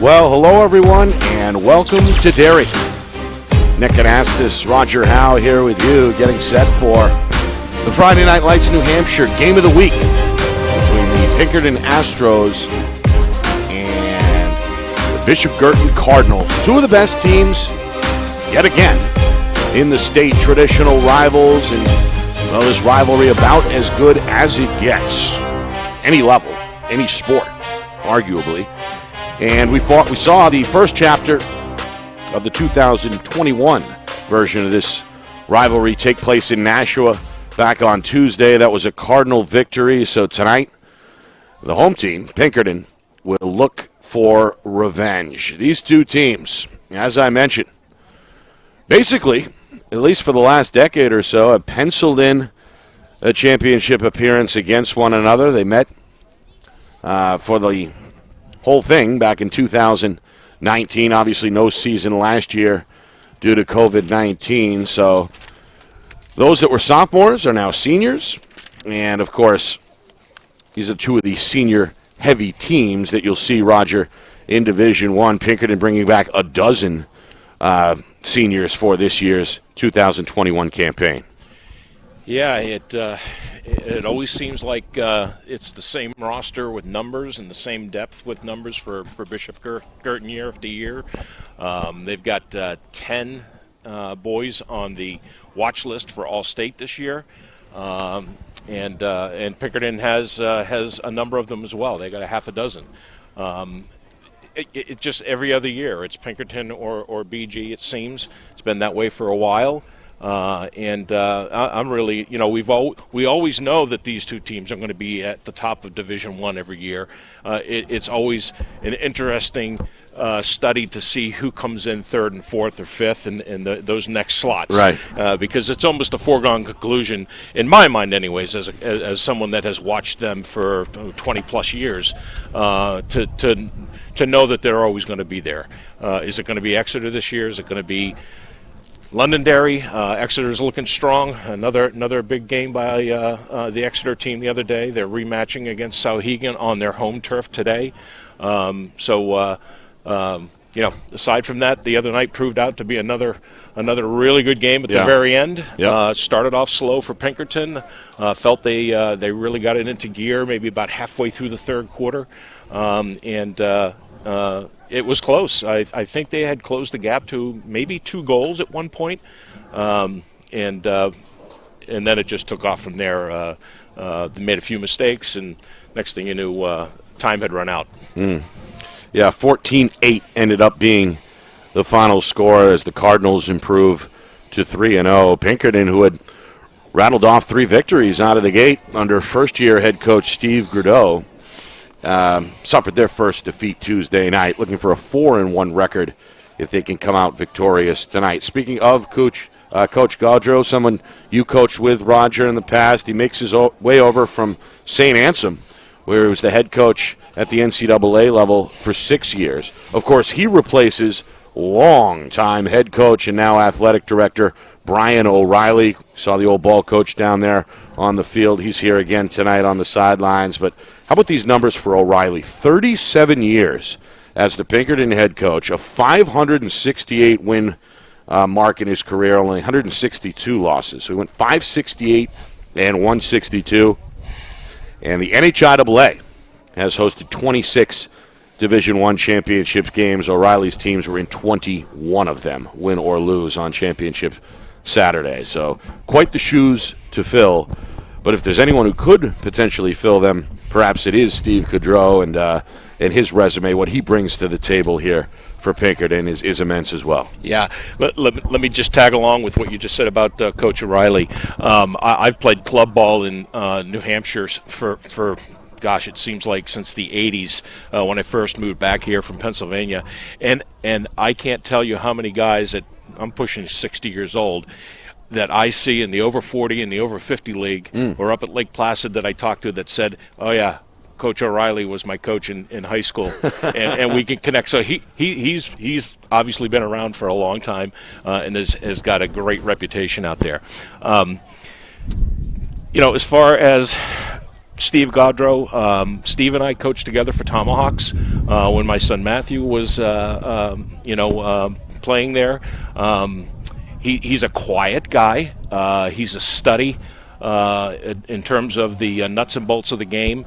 Well, hello everyone, and welcome to Derry. Nick Anastas, Roger Howe here with you, getting set for the Friday Night Lights New Hampshire Game of the Week between the Pinkerton Astros and the Bishop Guertin Cardinals. Two of the best teams, yet again, in the state, traditional rivals, and well, this rivalry about as good as it gets. Any level, any sport, arguably. And we saw the first chapter of the 2021 version of this rivalry take place in Nashua back on Tuesday. That was a Cardinal victory. So tonight, the home team, Pinkerton, will look for revenge. These two teams, as I mentioned, basically, at least for the last decade or so, have penciled in a championship appearance against one another. They met for the whole thing back in 2019. Obviously no season last year due to COVID-19. So those that were sophomores are now seniors. And, of course, these are two of the senior-heavy teams that you'll see, Roger, in Division I. Pinkerton bringing back a dozen seniors for this year's 2021 campaign. Yeah, it always seems like it's the same roster with numbers and the same depth with numbers for Bishop Guertin year after year. They've got 10 boys on the watch list for All-State this year, and Pinkerton has a number of them as well. They got a half a dozen. It just every other year it's Pinkerton or BG. It seems it's been that way for a while. I'm really, we always know that these two teams are going to be at the top of Division I every year. It's always an interesting study to see who comes in third and fourth or fifth in those next slots. Right. Because it's almost a foregone conclusion, in my mind anyways, as someone that has watched them for 20-plus years, to know that they're always going to be there. Is it going to be Exeter this year? Is it going to be Londonderry? Exeter's looking strong. Another big game by the Exeter team the other day. They're rematching against Sauhegan on their home turf today. Aside from that, the other night proved out to be another really good game at the very end. Yep. Started off slow for Pinkerton. Felt they really got it into gear maybe about halfway through the third quarter. It was close. I think they had closed the gap to maybe 2 goals at one point, and then it just took off from there. They made a few mistakes, and next thing you knew, time had run out. Yeah, 14-8 ended up being the final score as the Cardinals improve to 3-0. Pinkerton, who had rattled off 3 victories out of the gate under first-year head coach Steve Grudeau, suffered their first defeat Tuesday night, looking for a 4-1 record if they can come out victorious tonight. Speaking of Coach Gaudreau, someone you coached with, Roger, in the past, he makes his way over from St. Anselm, where he was the head coach at the NCAA level for 6 years. Of course, he replaces longtime head coach and now athletic director Brian O'Reilly. Saw the old ball coach down there on the field. He's here again tonight on the sidelines. But how about these numbers for O'Reilly? 37 years as the Pinkerton head coach, a 568 win mark in his career, only 162 losses. So he went 568 and 162. And the NHIAA has hosted 26 Division I championship games. O'Reilly's teams were in 21 of them, win or lose, on championship Saturday. So quite the shoes to fill. But if there's anyone who could potentially fill them, perhaps it is Steve Gaudreau, and his resume, what he brings to the table here for Pinkerton is immense as well. Yeah, let me just tag along with what you just said about Coach O'Reilly. I've played club ball in New Hampshire for gosh, it seems like since the 80s when I first moved back here from Pennsylvania. And I can't tell you how many guys that I'm pushing 60 years old that I see in the over 40 and the over 50 league or up at Lake Placid that I talked to that said, oh, yeah, Coach O'Reilly was my coach in high school, and we can connect. So he's obviously been around for a long time and has got a great reputation out there. As far as Steve Gaudreau, Steve and I coached together for Tomahawks when my son Matthew was, playing there. He's a quiet guy. He's a study in terms of the nuts and bolts of the game.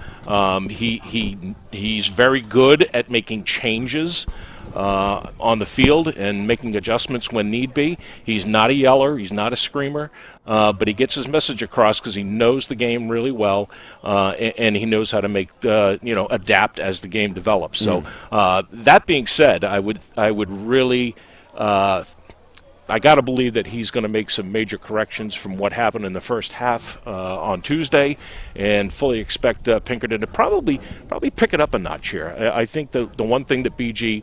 He's very good at making changes on the field and making adjustments when need be. He's not a yeller. He's not a screamer. But he gets his message across because he knows the game really well, and he knows how to make adapt as the game develops. So that being said, I would really. I got to believe that he's going to make some major corrections from what happened in the first half on Tuesday, and fully expect Pinkerton to probably pick it up a notch here. I think the one thing that BG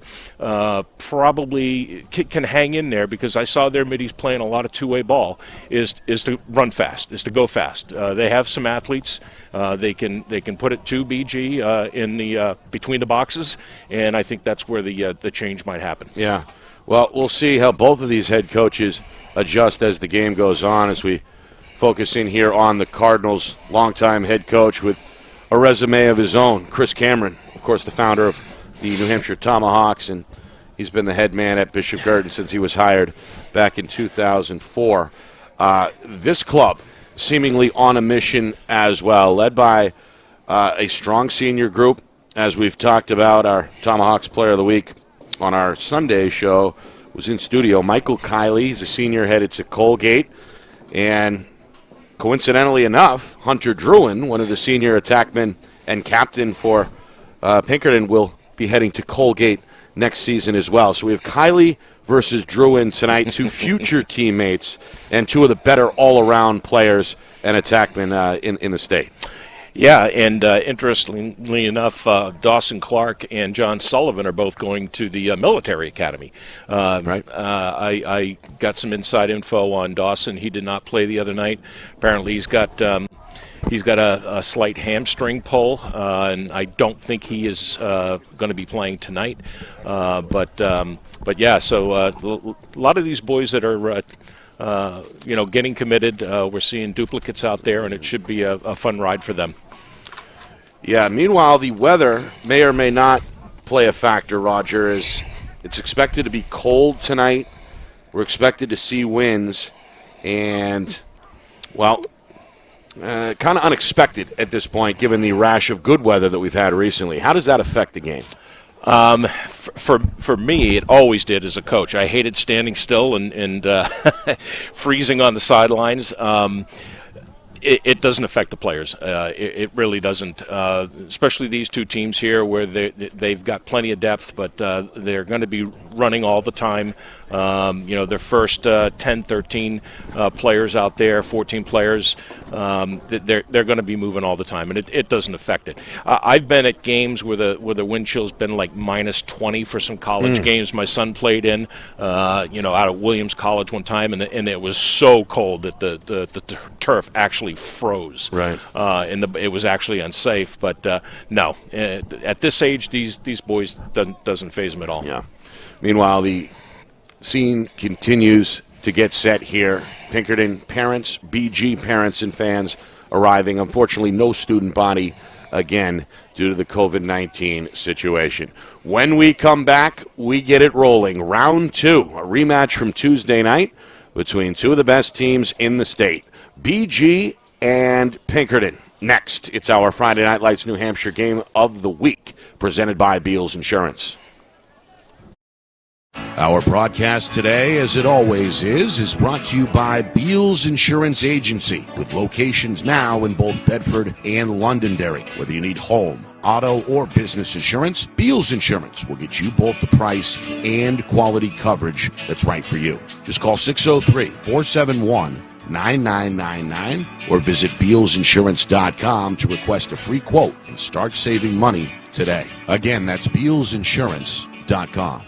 probably can hang in there, because I saw their middies playing a lot of two-way ball, is to run fast, is to go fast. They have some athletes. They can put it to BG in the between the boxes, and I think that's where the change might happen. Yeah. Well, we'll see how both of these head coaches adjust as the game goes on, as we focus in here on the Cardinals' longtime head coach with a resume of his own, Chris Cameron, of course, the founder of the New Hampshire Tomahawks, and he's been the head man at Bishop Guertin since he was hired back in 2004. This club, seemingly on a mission as well, led by a strong senior group, as we've talked about. Our Tomahawks Player of the Week on our Sunday show was in studio. Michael Kiley, he's a senior, headed to Colgate. And coincidentally enough, Hunter Druin, one of the senior attackmen and captain for Pinkerton, will be heading to Colgate next season as well. So we have Kiley versus Druin tonight, two future teammates and two of the better all-around players and attackmen in the state. Yeah, and interestingly enough, Dawson Clark and John Sullivan are both going to the military academy. Right. I got some inside info on Dawson. He did not play the other night. Apparently, he's got a slight hamstring pull, and I don't think he is going to be playing tonight. But yeah, so a lot of these boys that are. Getting committed. We're seeing duplicates out there, and it should be a fun ride for them. Yeah, meanwhile, the weather may or may not play a factor, Roger, as it's expected to be cold tonight. We're expected to see winds, and, well, kind of unexpected at this point, given the rash of good weather that we've had recently. How does that affect the game? For me, it always did as a coach. I hated standing still and freezing on the sidelines. It doesn't affect the players. It really doesn't, especially these two teams here where they've got plenty of depth, but they're going to be running all the time. Their first 10, 13 players out there, 14 players, they're going to be moving all the time, and it doesn't affect it. I've been at games where the wind chill's been like minus 20 for some college games my son played in, out of Williams College one time, and it was so cold that the turf actually froze. Right. And it was actually unsafe. But no, at this age, these boys doesn't faze them at all. Yeah. Meanwhile, the scene continues to get set here. Pinkerton parents, BG parents and fans arriving. Unfortunately, no student body again due to the COVID-19 situation. When we come back, we get it rolling. Round 2, a rematch from Tuesday night between two of the best teams in the state, BG and Pinkerton. Next, it's our Friday Night Lights New Hampshire Game of the Week, presented by Beals Insurance. Our broadcast today, as it always is brought to you by Beals Insurance Agency, with locations now in both Bedford and Londonderry. Whether you need home, auto, or business insurance, Beals Insurance will get you both the price and quality coverage that's right for you. Just call 603-471-9999 or visit BealsInsurance.com to request a free quote and start saving money today. Again, that's BealsInsurance.com.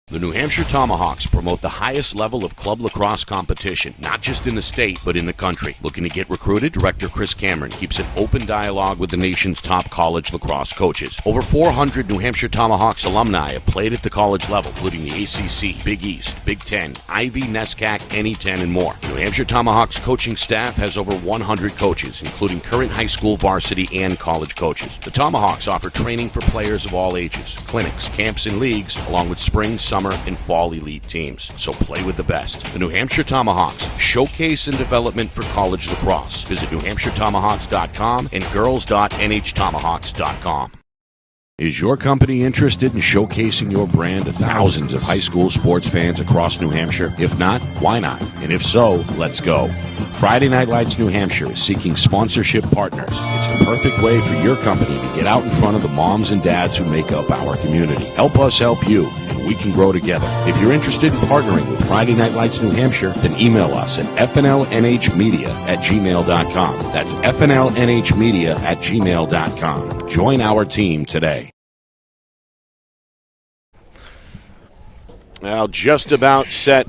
The New Hampshire Tomahawks promote the highest level of club lacrosse competition, not just in the state, but in the country. Looking to get recruited? Director Chris Cameron keeps an open dialogue with the nation's top college lacrosse coaches. Over 400 New Hampshire Tomahawks alumni have played at the college level, including the ACC, Big East, Big Ten, Ivy, NESCAC, NE10, and more. New Hampshire Tomahawks coaching staff has over 100 coaches, including current high school, varsity, and college coaches. The Tomahawks offer training for players of all ages, clinics, camps, and leagues, along with spring, summer, and fall elite teams. So play with the best. The New Hampshire Tomahawks, showcase and development for college lacrosse. Visit NewHampshireTomahawks.com and girls.nhtomahawks.com. Is your company interested in showcasing your brand to thousands of high school sports fans across New Hampshire? If not, why not? And if so, let's go. Friday Night Lights New Hampshire is seeking sponsorship partners. It's the perfect way for your company to get out in front of the moms and dads who make up our community. Help us help you, and we can grow together. If you're interested in partnering with Friday Night Lights New Hampshire, then email us at fnlnhmedia@gmail.com. That's fnlnhmedia@gmail.com. Join our team today. Now, just about set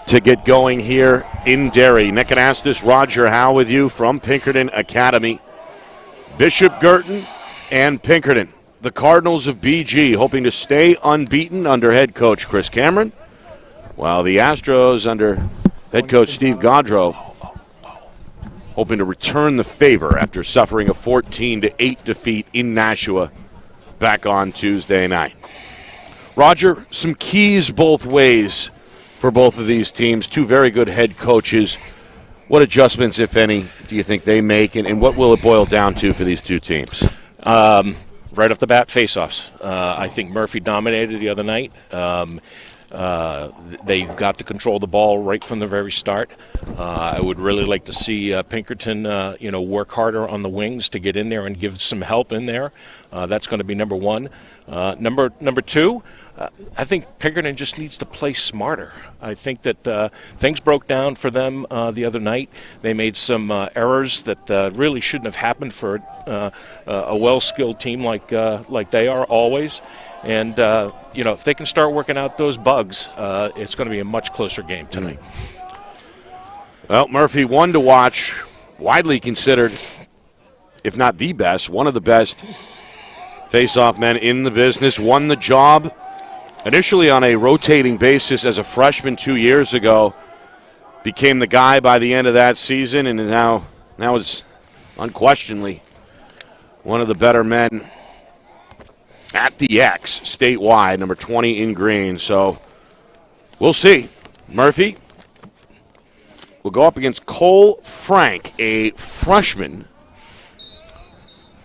to get going here in Derry. Nick Anastas, Roger Howe with you from Pinkerton Academy. Bishop Guertin and Pinkerton, the Cardinals of BG, hoping to stay unbeaten under head coach Chris Cameron, while the Astros under head coach Steve Gaudreau hoping to return the favor after suffering a 14-8 defeat in Nashua back on Tuesday night. Roger, some keys both ways for both of these teams. Two very good head coaches. What adjustments, if any, do you think they make, and what will it boil down to for these two teams? Right off the bat, face-offs. I think Murphy dominated the other night. They've got to control the ball right from the very start. I would really like to see Pinkerton, work harder on the wings to get in there and give some help in there. That's going to be number one. Number two, I think Pinkerton just needs to play smarter. I think that things broke down for them the other night. They made some errors that really shouldn't have happened for a well-skilled team like they are always. And, if they can start working out those bugs, it's going to be a much closer game tonight. Well, Murphy, one to watch, widely considered, if not the best, one of the best face-off men in the business, won the job initially on a rotating basis as a freshman 2 years ago, became the guy by the end of that season, and now is unquestionably one of the better men at the X statewide, number 20 in green. So we'll see. Murphy will go up against Cole Frank, a freshman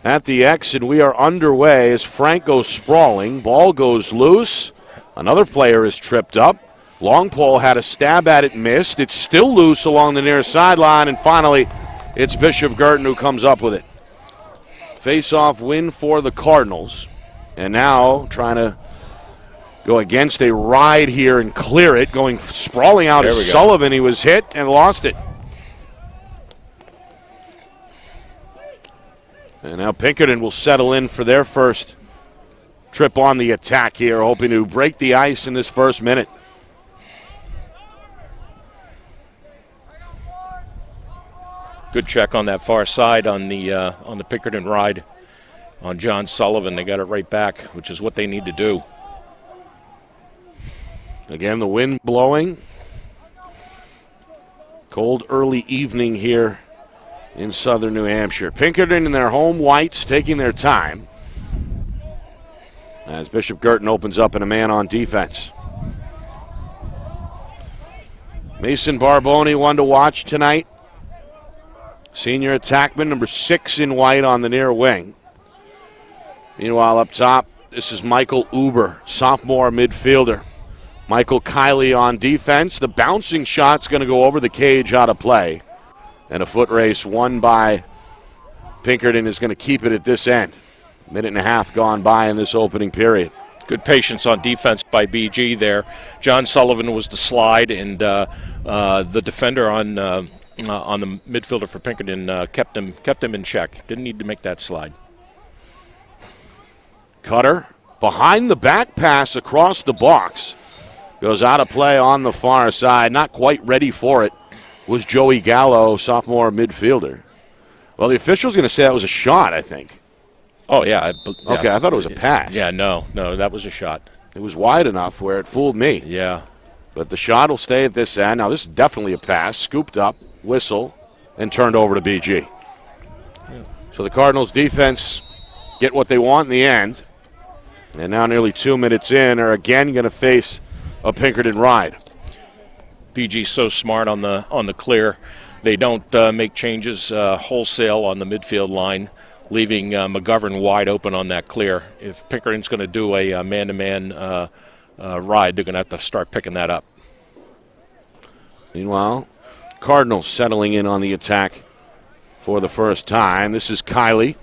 at the X, and we are underway as Frank goes sprawling. Ball goes loose. Another player is tripped up. Longpole had a stab at it, missed. It's still loose along the near sideline, and finally it's Bishop Guertin who comes up with it. Face-off win for the Cardinals. And now trying to go against a ride here and clear it, going sprawling out as Sullivan. He was hit and lost it. And now Pinkerton will settle in for their first trip on the attack here, hoping to break the ice in this first minute. Good check on that far side on the Pinkerton ride on John Sullivan. They got it right back, which is what they need to do. Again, the wind blowing. Cold early evening here in southern New Hampshire. Pinkerton in their home whites taking their time as Bishop Guertin opens up in a man on defense. Mason Barboni, one to watch tonight. Senior attackman, number 6 in white on the near wing. Meanwhile, up top, this is Michael Uber, sophomore midfielder. Michael Kiley on defense. The bouncing shot's going to go over the cage out of play. And a foot race won by Pinkerton is going to keep it at this end. Minute and a half gone by in this opening period. Good patience on defense by BG there. John Sullivan was the slide, and the defender on the midfielder for Pinkerton kept him in check. Didn't need to make that slide. Cutter behind the back pass across the box. Goes out of play on the far side. Not quite ready for it was Joey Gallo, sophomore midfielder. Well, the official's going to say that was a shot, I think. Oh, yeah. Okay, I thought it was a pass. Yeah, no, that was a shot. It was wide enough where it fooled me. Yeah. But the shot will stay at this end. Now, this is definitely a pass. Scooped up, whistle, and turned over to BG. Yeah. So the Cardinals' defense get what they want in the end. And now nearly 2 minutes in are again going to face a Pinkerton ride. BG's so smart on the clear. They don't make changes wholesale on the midfield line, leaving McGovern wide open on that clear. If Pinkerton's going to do a man-to-man ride, they're going to have to start picking that up. Meanwhile, Cardinals settling in on the attack for the first time. This is Kiley,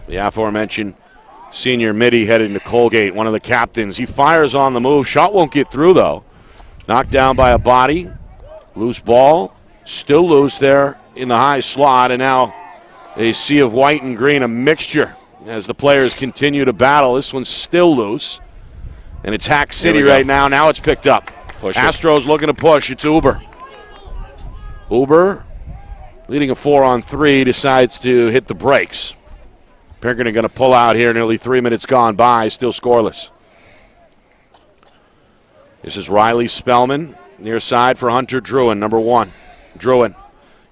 the aforementioned senior midi heading to Colgate, one of the captains. He fires on the move. Shot won't get through, though. Knocked down by a body. Loose ball. Still loose there in the high slot. And now a sea of white and green, a mixture as the players continue to battle. This one's still loose. And it's Hack City right now. Now it's picked up. Astros looking to push. It's Uber. Uber, leading a 4-on-3, decides to hit the brakes. Pinkerton going to pull out here. Nearly 3 minutes gone by. Still scoreless. This is Riley Spellman. Near side for Hunter Druin, number 1. Druin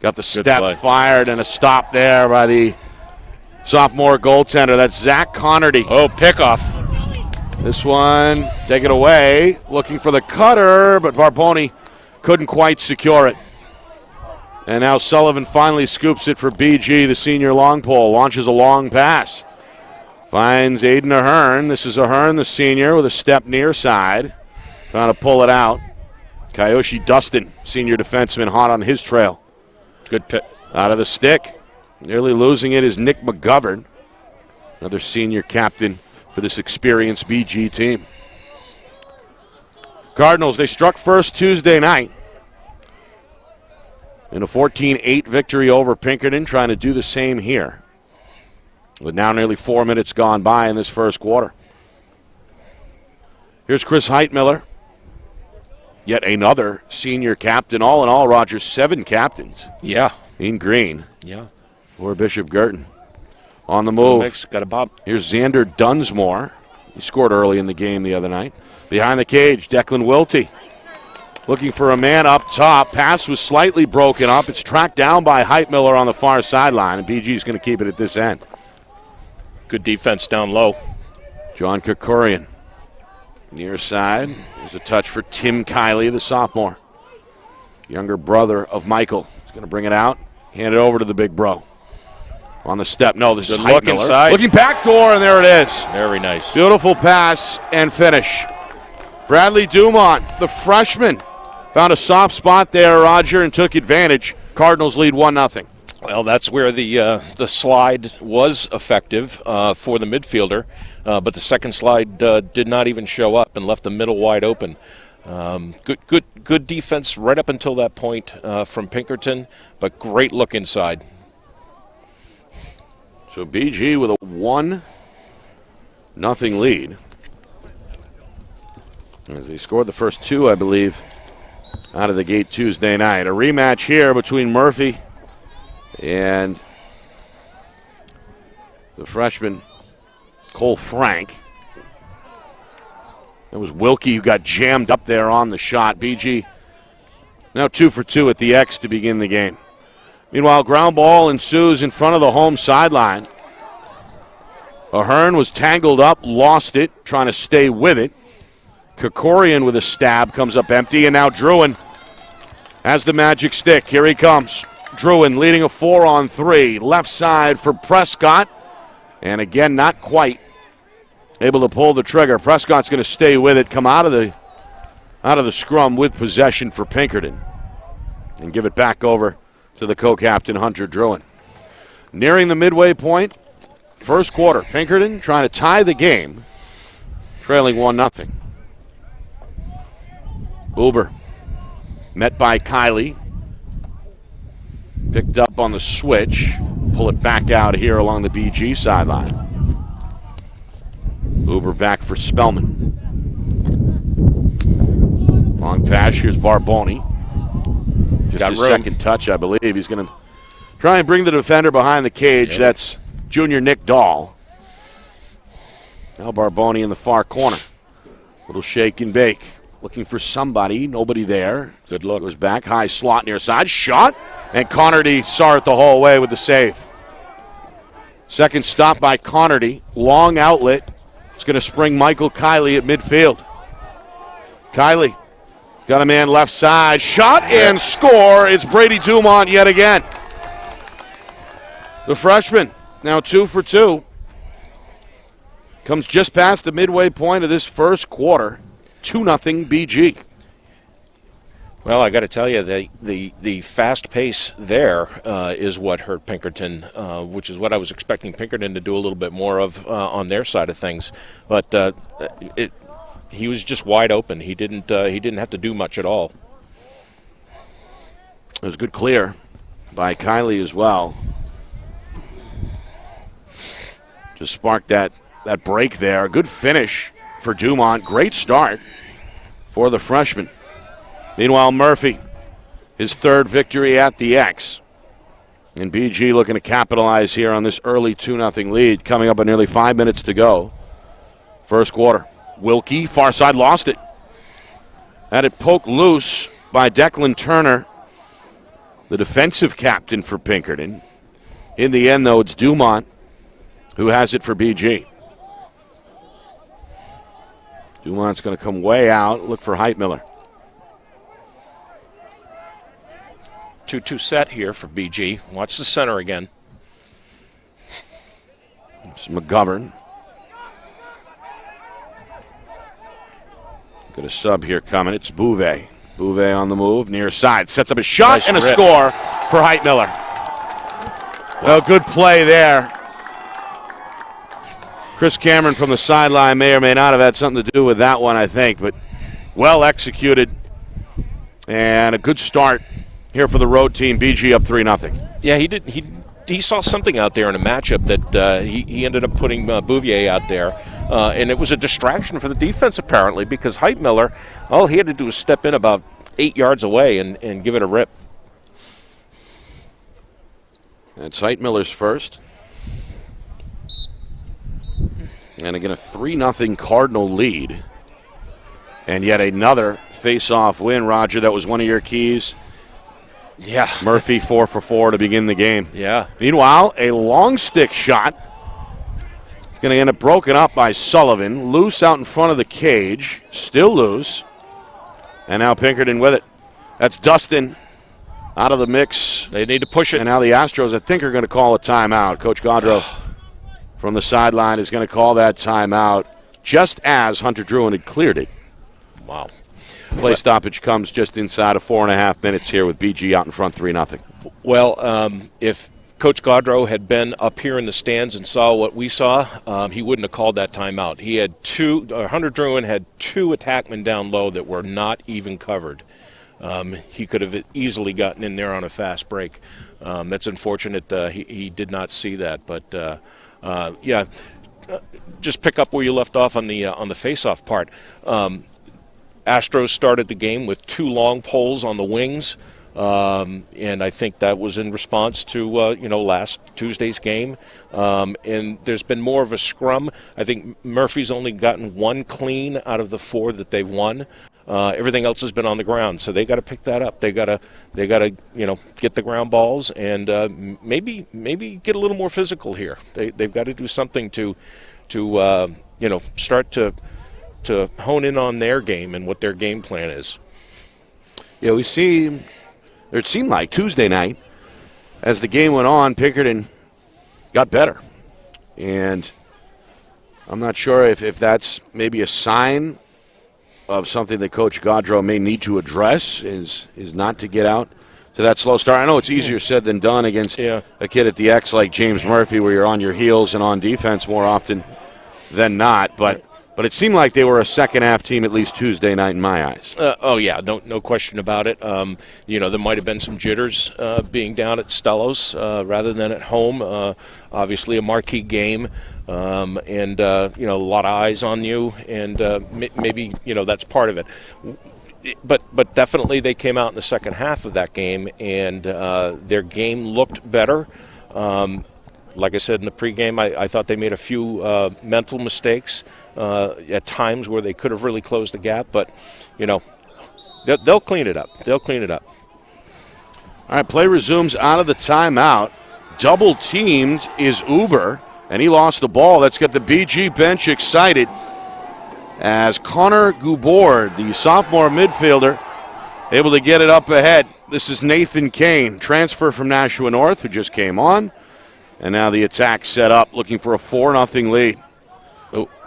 got the step fired and a stop there by the sophomore goaltender. That's Zach Connerty. Oh, pickoff. This one, take it away. Looking for the cutter, but Barboni couldn't quite secure it. And now Sullivan finally scoops it for BG, the senior long pole. Launches a long pass. Finds Aiden Ahern. This is Ahern, the senior, with a step near side. Trying to pull it out. Kyoshi Dustin, senior defenseman, hot on his trail. Good pit. Out of the stick. Nearly losing it is Nick McGovern, another senior captain for this experienced BG team. Cardinals, they struck first Tuesday night in a 14-8 victory over Pinkerton, trying to do the same here. With now nearly 4 minutes gone by in this first quarter. Here's Chris Heitmiller, yet another senior captain. All in all, Rogers, 7 captains. Yeah. In green. Yeah. For Bishop Guertin. On the move. Got a bob. Here's Xander Dunsmore. He scored early in the game the other night. Behind the cage, Declan Wiltie. Looking for a man up top. Pass was slightly broken up. It's tracked down by Heitmiller on the far sideline, and BG's going to keep it at this end. Good defense down low. John Kukurian. Near side. There's a touch for Tim Kiley, the sophomore. Younger brother of Michael. He's going to bring it out. Hand it over to the big bro. On the step. No, this is Heitmiller. Look inside. Looking back door, and there it is. Very nice. Beautiful pass and finish. Bradley Dumont, the freshman, found a soft spot there, Roger, and took advantage. Cardinals lead 1-0. Well, that's where the slide was effective for the midfielder, but the second slide did not even show up and left the middle wide open. Good defense right up until that point from Pinkerton, but great look inside. So BG with a 1-0 lead. As they scored the first 2, I believe, out of the gate Tuesday night. A rematch here between Murphy and the freshman Cole Frank. It was Wilkie who got jammed up there on the shot. BG now 2 for 2 at the X to begin the game. Meanwhile, ground ball ensues in front of the home sideline. Ahern was tangled up, lost it, trying to stay with it. Krikorian with a stab comes up empty, and now Druin has the magic stick. Here he comes. Druin leading a 4-on-3. Left side for Prescott. And again, not quite able to pull the trigger. Prescott's going to stay with it, come out of the scrum with possession for Pinkerton, and give it back over to the co-captain, Hunter Druin. Nearing the midway point, first quarter. Pinkerton trying to tie the game, trailing 1-0. Uber met by Kiley. Picked up on the switch. Pull it back out here along the BG sideline. Uber back for Spellman. Long pass. Here's Barboni. Just his second touch, I believe. He's going to try and bring the defender behind the cage. Yep. That's junior Nick Dahl. Now Barboni in the far corner. Little shake and bake. Looking for somebody. Nobody there. Good look. Goes back. High slot near side. Shot. And Connerty saw it the whole way with the save. Second stop by Connerty. Long outlet. It's going to spring Michael Kiley at midfield. Kiley got a man left side. Shot and score. It's Brady Dumont yet again. The freshman now 2 for 2. Comes just past the midway point of this first quarter. 2-0 BG. Well, I got to tell you, the fast pace there is what hurt Pinkerton, which is what I was expecting Pinkerton to do a little bit more of on their side of things. But he was just wide open. He didn't have to do much at all. It was good clear by Kiley as well. Just sparked that break there. Good finish for Dumont. Great start for the freshman. Meanwhile, Murphy, his third victory at the X. And BG looking to capitalize here on this early 2-0 lead, coming up with nearly 5 minutes to go. First quarter. Wilkie, far side, lost it. Had it poked loose by Declan Turner, the defensive captain for Pinkerton. In the end, though, it's Dumont who has it for BG. Dumont's going to come way out, look for Heitmiller. 2-2 set here for BG. Watch the center again. It's McGovern. Got a sub here coming. It's Bouvet. Bouvet on the move, near side. Sets up a shot nice and a score for Heitmiller. Well, good play there. Chris Cameron from the sideline may or may not have had something to do with that one, I think, but well executed and a good start here for the road team. BG up 3-0. Yeah, he did. He saw something out there in a matchup that he ended up putting Bouvier out there, and it was a distraction for the defense apparently because Heitmiller, all he had to do was step in about 8 yards away and give it a rip. That's Heitmiller's first. And again, a 3-0 Cardinal lead. And yet another face-off win, Roger. That was one of your keys. Yeah. Murphy 4 for 4 to begin the game. Yeah. Meanwhile, a long stick shot. It's going to end up broken up by Sullivan. Loose out in front of the cage. Still loose. And now Pinkerton with it. That's Dustin out of the mix. They need to push it. And now the Astros, I think, are going to call a timeout. Coach Gaudreau from the sideline is going to call that timeout just as Hunter Druin had cleared it. Wow. Play stoppage comes just inside of 4.5 minutes here with BG out in front 3-0. Well, if Coach Gaudreau had been up here in the stands and saw what we saw, he wouldn't have called that timeout. He had Hunter Druin had 2 attackmen down low that were not even covered. He could have easily gotten in there on a fast break. That's unfortunate. He did not see that, but just pick up where you left off on the face-off part. Astros started the game with 2 long poles on the wings, and I think that was in response to last Tuesday's game. And there's been more of a scrum. I think Murphy's only gotten 1 clean out of the 4 that they've won. Everything else has been on the ground, so they got to pick that up. They got to get the ground balls and maybe get a little more physical here. They've got to do something to start to hone in on their game and what their game plan is. Yeah, it seemed like Tuesday night, as the game went on, Pinkerton got better. And I'm not sure if that's maybe a sign of something that Coach Gaudreau may need to address, is not to get out to that slow start. I know it's easier said than done against a kid at the X like James Murphy, where you're on your heels and on defense more often than not. But it seemed like they were a second-half team at least Tuesday night in my eyes. No question about it. There might have been some jitters being down at Stellos rather than at home. Obviously a marquee game, and a lot of eyes on you, and maybe that's part of it. But definitely they came out in the second half of that game, and their game looked better. Like I said in the pregame, I thought they made a few mental mistakes at times where they could have really closed the gap, but they'll clean it up. They'll clean it up. All right, play resumes out of the timeout. Double teamed is Uber, and he lost the ball. That's got the BG bench excited as Connor Gubord, the sophomore midfielder, able to get it up ahead. This is Nathan Kane, transfer from Nashua North, who just came on. And now the attack set up, looking for a 4-0 lead.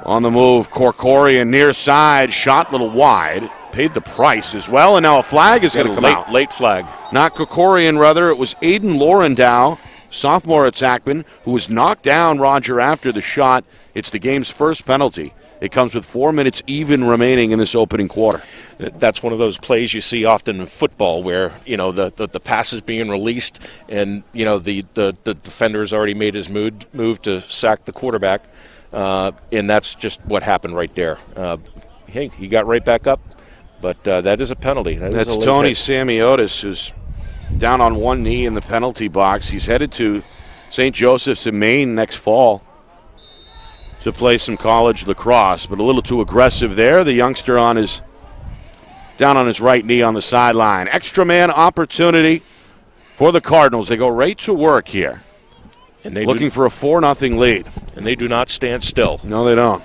On the move, Corcorian near side, shot a little wide, paid the price as well, and now a flag is going to come out. Late flag. Not Corcorian, rather, it was Aiden Laurendow, sophomore attackman, who was knocked down, Roger, after the shot. It's the game's first penalty. It comes with 4 minutes even remaining in this opening quarter. That's one of those plays you see often in football where, the pass is being released and, the defender has already made his move to sack the quarterback. And that's just what happened right there. He got right back up, but that is a penalty. That's Tony Samiotis, who's down on one knee in the penalty box. He's headed to St. Joseph's in Maine next fall to play some college lacrosse, but a little too aggressive there. The youngster down on his right knee on the sideline. Extra man opportunity for the Cardinals. They go right to work here, and looking for a 4-0 lead. And they do not stand still. No, they don't.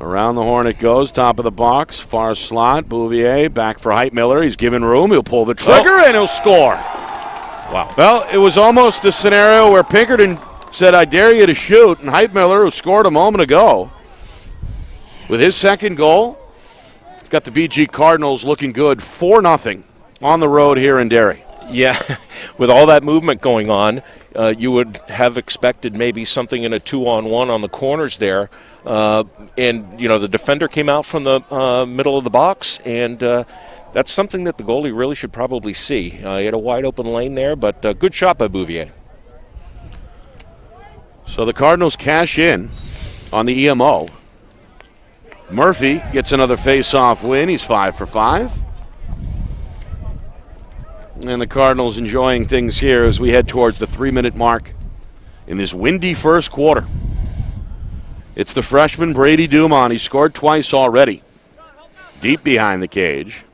Around the horn it goes, top of the box, far slot. Bouvier back for Heitmiller. He's given room. He'll pull the trigger, and he'll score. Wow. Well, it was almost a scenario where Pinkerton said, I dare you to shoot, and Heitmiller, who scored a moment ago, with his second goal, it's got the BG Cardinals looking good, 4-0 on the road here in Derry. Yeah, with all that movement going on, you would have expected maybe something in a 2-on-1 on the corners there. And, the defender came out from the middle of the box, and that's something that the goalie really should probably see. He had a wide open lane there, but good shot by Bouvier. So the Cardinals cash in on the EMO. Murphy gets another face-off win. He's 5 for 5. And the Cardinals enjoying things here as we head towards the 3-minute mark in this windy first quarter. It's the freshman Brady Dumont. He scored twice already. Deep behind the cage.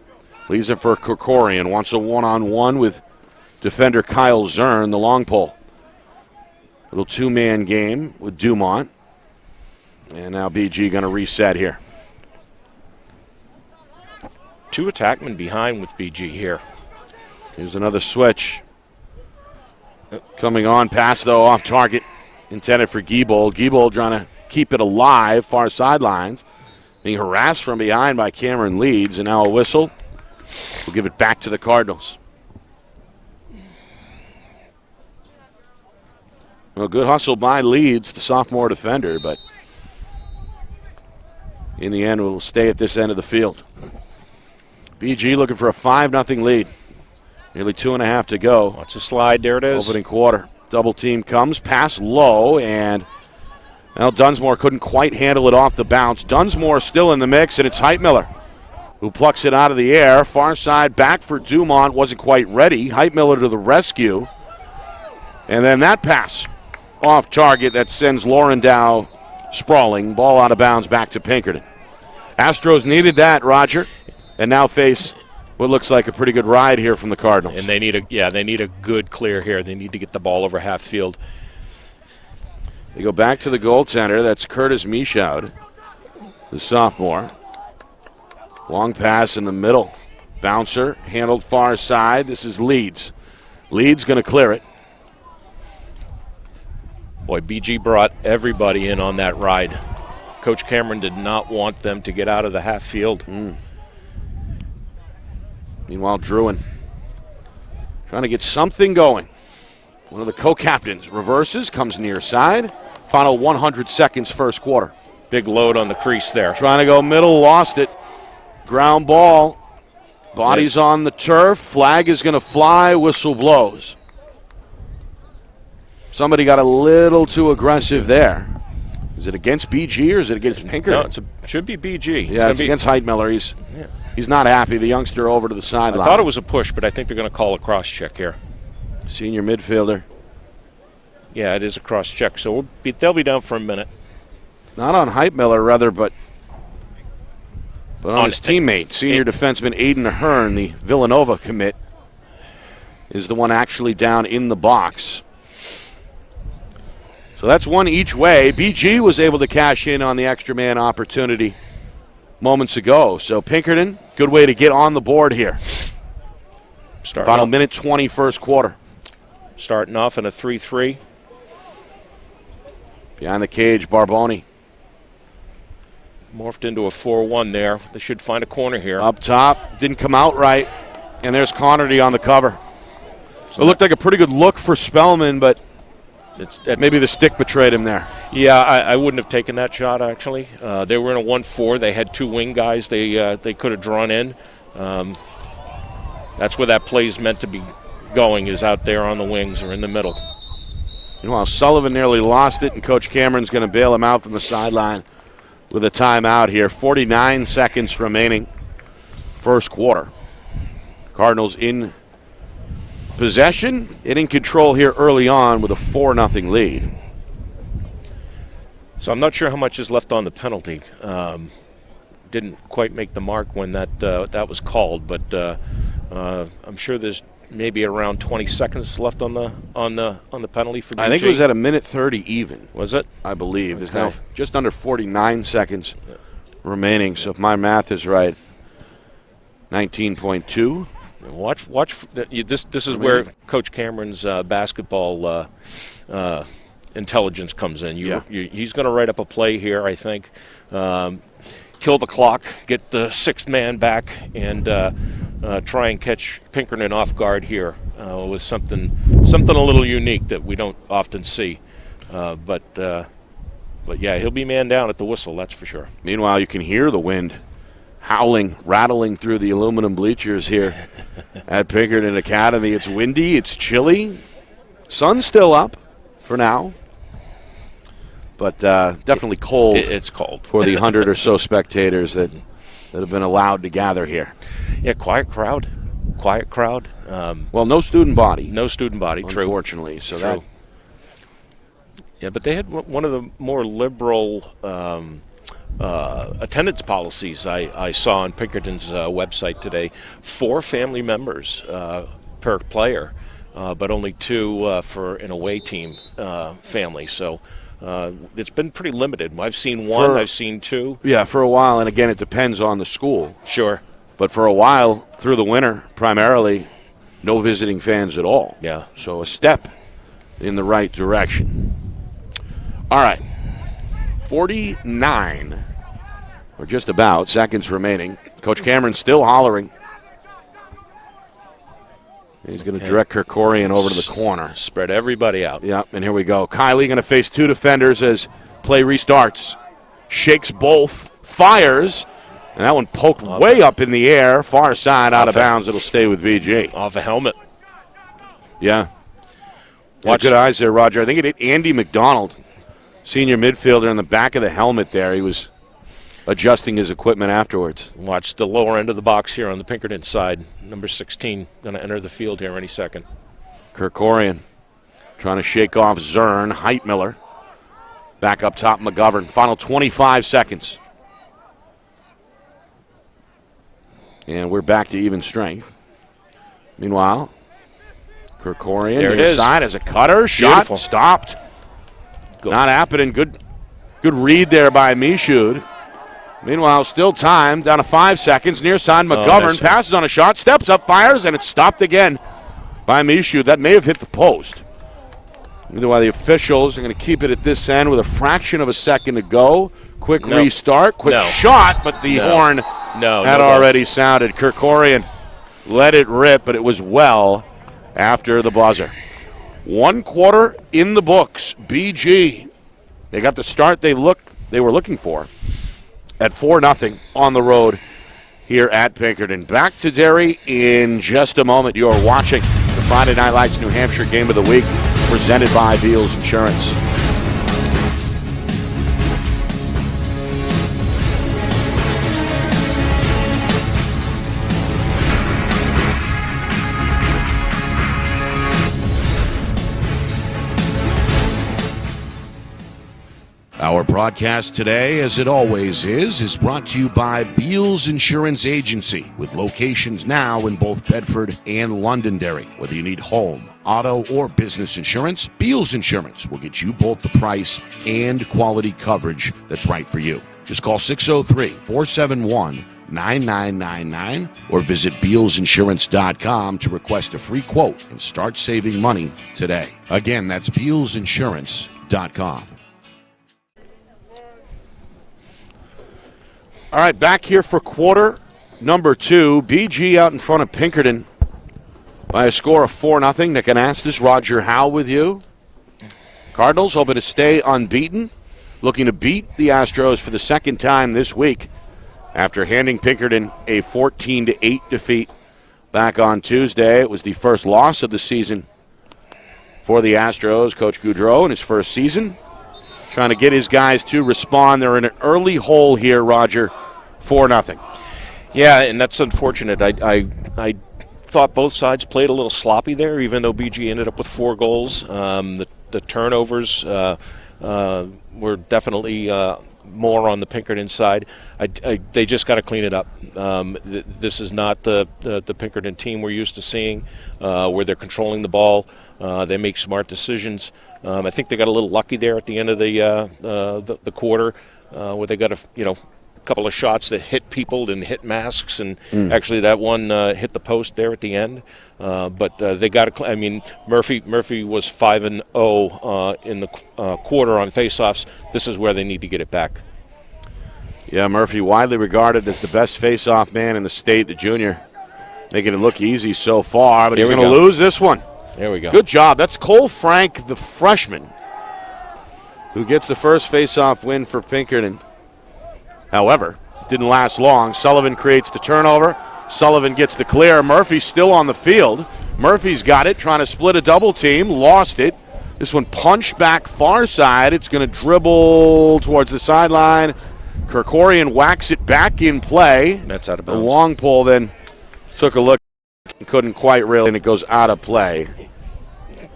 Leaves it for Corcorian. Wants a one-on-one with defender Kyle Zern, the long pole. Little two-man game with Dumont. And now BG going to reset here. Two attackmen behind with BG here. Here's another switch. Coming on, pass though off target. Intended for Giebold. Giebold trying to keep it alive, far sidelines. Being harassed from behind by Cameron Leeds. And now a whistle. We'll give it back to the Cardinals. Well, good hustle by Leeds, the sophomore defender, but in the end, we'll stay at this end of the field. BG looking for a 5-0 lead. Nearly 2.5 to go. Watch the slide. There it is. Opening quarter. Double team comes. Pass low, and Dunsmore couldn't quite handle it off the bounce. Dunsmore still in the mix, and it's Heitmiller who plucks it out of the air. Far side back for Dumont. Wasn't quite ready. Heitmiller to the rescue. And then that pass off target that sends Laurendow sprawling. Ball out of bounds back to Pinkerton. Astros needed that, Roger, and now face what looks like a pretty good ride here from the Cardinals. And they need a good clear here. They need to get the ball over half field. They go back to the goaltender. That's Curtis Michaud, the sophomore. Long pass in the middle. Bouncer handled far side. This is Leeds. Leeds going to clear it. Boy, BG brought everybody in on that ride. Coach Cameron did not want them to get out of the half field. Meanwhile, Druin trying to get something going. One of the co-captains reverses, comes near side. Final 100 seconds, first quarter. Big load on the crease there. Trying to go middle, lost it. Ground ball. Body's on the turf. Flag is going to fly. Whistle blows. Somebody got a little too aggressive there. Is it against BG or is it against Pinkerton? No, it should be BG. Yeah, it's against Heitmiller. He's not happy. The youngster over to the sideline. I thought it was a push, but I think they're going to call a cross check here. Senior midfielder. Yeah, it is a cross check, so they'll be down for a minute. Not on Heitmiller, rather, but on his teammate. Senior defenseman Aiden Ahern, the Villanova commit, is the one actually down in the box. So that's one each way. BG was able to cash in on the extra man opportunity moments ago. So Pinkerton, good way to get on the board here. Final minute 20, first quarter. Starting off in a 3-3. Behind the cage, Barboni. Morphed into a 4-1 there. They should find a corner here. Up top, didn't come out right. And there's Connerty on the cover. So it looked like a pretty good look for Spellman, but maybe the stick betrayed him there. Yeah, I wouldn't have taken that shot, actually. They were in a 1-4. They had two wing guys they could have drawn in. That's where that play's meant to be going, is out there on the wings or in the middle. Meanwhile, Sullivan nearly lost it, and Coach Cameron's going to bail him out from the sideline with a timeout here. 49 seconds remaining, first quarter. Cardinals in possession and in control here early on with a 4-0 lead. So I'm not sure how much is left on the penalty. Didn't quite make the mark when that was called, but I'm sure there's maybe around 20 seconds left on the penalty for BG. I think it was at a minute 30 even. Was it? I believe. There's now just under 49 seconds remaining. So if my math is right, 19.2. Watch. This is where Coach Cameron's basketball intelligence comes in. He's going to write up a play here, I think. Kill the clock, get the sixth man back, and try and catch Pinkerton off guard here with something a little unique that we don't often see. But yeah, he'll be man down at the whistle, that's for sure. Meanwhile, you can hear the wind howling, rattling through the aluminum bleachers here at Pinkerton Academy. It's windy, it's chilly. Sun's still up for now, but definitely cold. It's cold for the 100 or so spectators that have been allowed to gather here. Yeah, quiet crowd. Well, no student body. No student body, true. Unfortunately, so true. Yeah, but they had one of the more liberal attendance policies I saw on Pinkerton's website today. 4 family members per player, but only 2 for an away team family. So it's been pretty limited. I've seen 1, I've seen 2. Yeah, for a while, and again, it depends on the school. Sure. But for a while, through the winter, primarily, no visiting fans at all. Yeah. So a step in the right direction. All right. 49, or just about, seconds remaining. Coach Cameron still hollering. He's going to direct Kerkorian over to the corner. Spread everybody out. Yeah, and here we go. Kylie going to face 2 defenders as play restarts. Shakes both, fires, and that one poked way up in the air, far side, out of bounds. It'll stay with BG. Off a helmet. Yeah. Watch good eyes there, Roger. I think it hit Andy McDonald, senior midfielder, in the back of the helmet there. He was adjusting his equipment afterwards. Watch the lower end of the box here on the Pinkerton side. Number 16 going to enter the field here any second. Kerkorian trying to shake off Zern. Heitmiller back up top, McGovern. Final 25 seconds. And we're back to even strength. Meanwhile, Kerkorian there it near is. side as a cutter. Shot Beautiful. stopped. Not happening. Good read there by Michaud. Meanwhile, still time. Down to 5 seconds. Near side, McGovern passes on a shot. Steps up, fires, and it's stopped again by Michaud. That may have hit the post. Either way, the officials are going to keep it at this end with a fraction of a second to go. Quick restart. Quick shot, but the horn had already sounded. Kerkorian let it rip, but it was well after the buzzer. 1 quarter in the books. BG, they got the start they were looking for at 4-0 on the road here at Pinkerton. Back to Derry in just a moment. You are watching the Friday Night Lights New Hampshire Game of the Week, presented by Beals Insurance. Our broadcast today, as it always is brought to you by Beals Insurance Agency, with locations now in both Bedford and Londonderry. Whether you need home, auto, or business insurance, Beals Insurance will get you both the price and quality coverage that's right for you. Just call 603-471-9999 or visit BealsInsurance.com to request a free quote and start saving money today. Again, that's BealsInsurance.com. All right, back here for quarter number 2. BG out in front of Pinkerton by a score of 4-0. Nick Anastas, Roger Howe with you. Cardinals hoping to stay unbeaten, looking to beat the Astros for the second time this week after handing Pinkerton a 14-8 defeat back on Tuesday. It was the first loss of the season for the Astros. Coach Goudreau in his first season trying to get his guys to respond. They're in an early hole here, Roger, 4-0. Yeah, and that's unfortunate. I thought both sides played a little sloppy there, even though BG ended up with 4 goals. The turnovers were definitely more on the Pinkerton side. They just got to clean it up. This is not the Pinkerton team we're used to seeing, where they're controlling the ball. They make smart decisions. I think they got a little lucky there at the end of the quarter, where they got a couple of shots that hit people and hit masks, and actually that one hit the post there at the end. But they got to. I mean, Murphy was 5-0 in the quarter on faceoffs. This is where they need to get it back. Yeah, Murphy widely regarded as the best faceoff man in the state, the junior, making it look easy so far, but he's going to lose this one. There we go. Good job. That's Cole Frank, the freshman, who gets the first faceoff win for Pinkerton. However, it didn't last long. Sullivan creates the turnover. Sullivan gets the clear. Murphy's still on the field. Murphy's got it, trying to split a double team. Lost it. This one punched back far side. It's going to dribble towards the sideline. Kerkorian whacks it back in play. That's out of bounds. The long pole then took a look. Couldn't quite reel, and it goes out of play.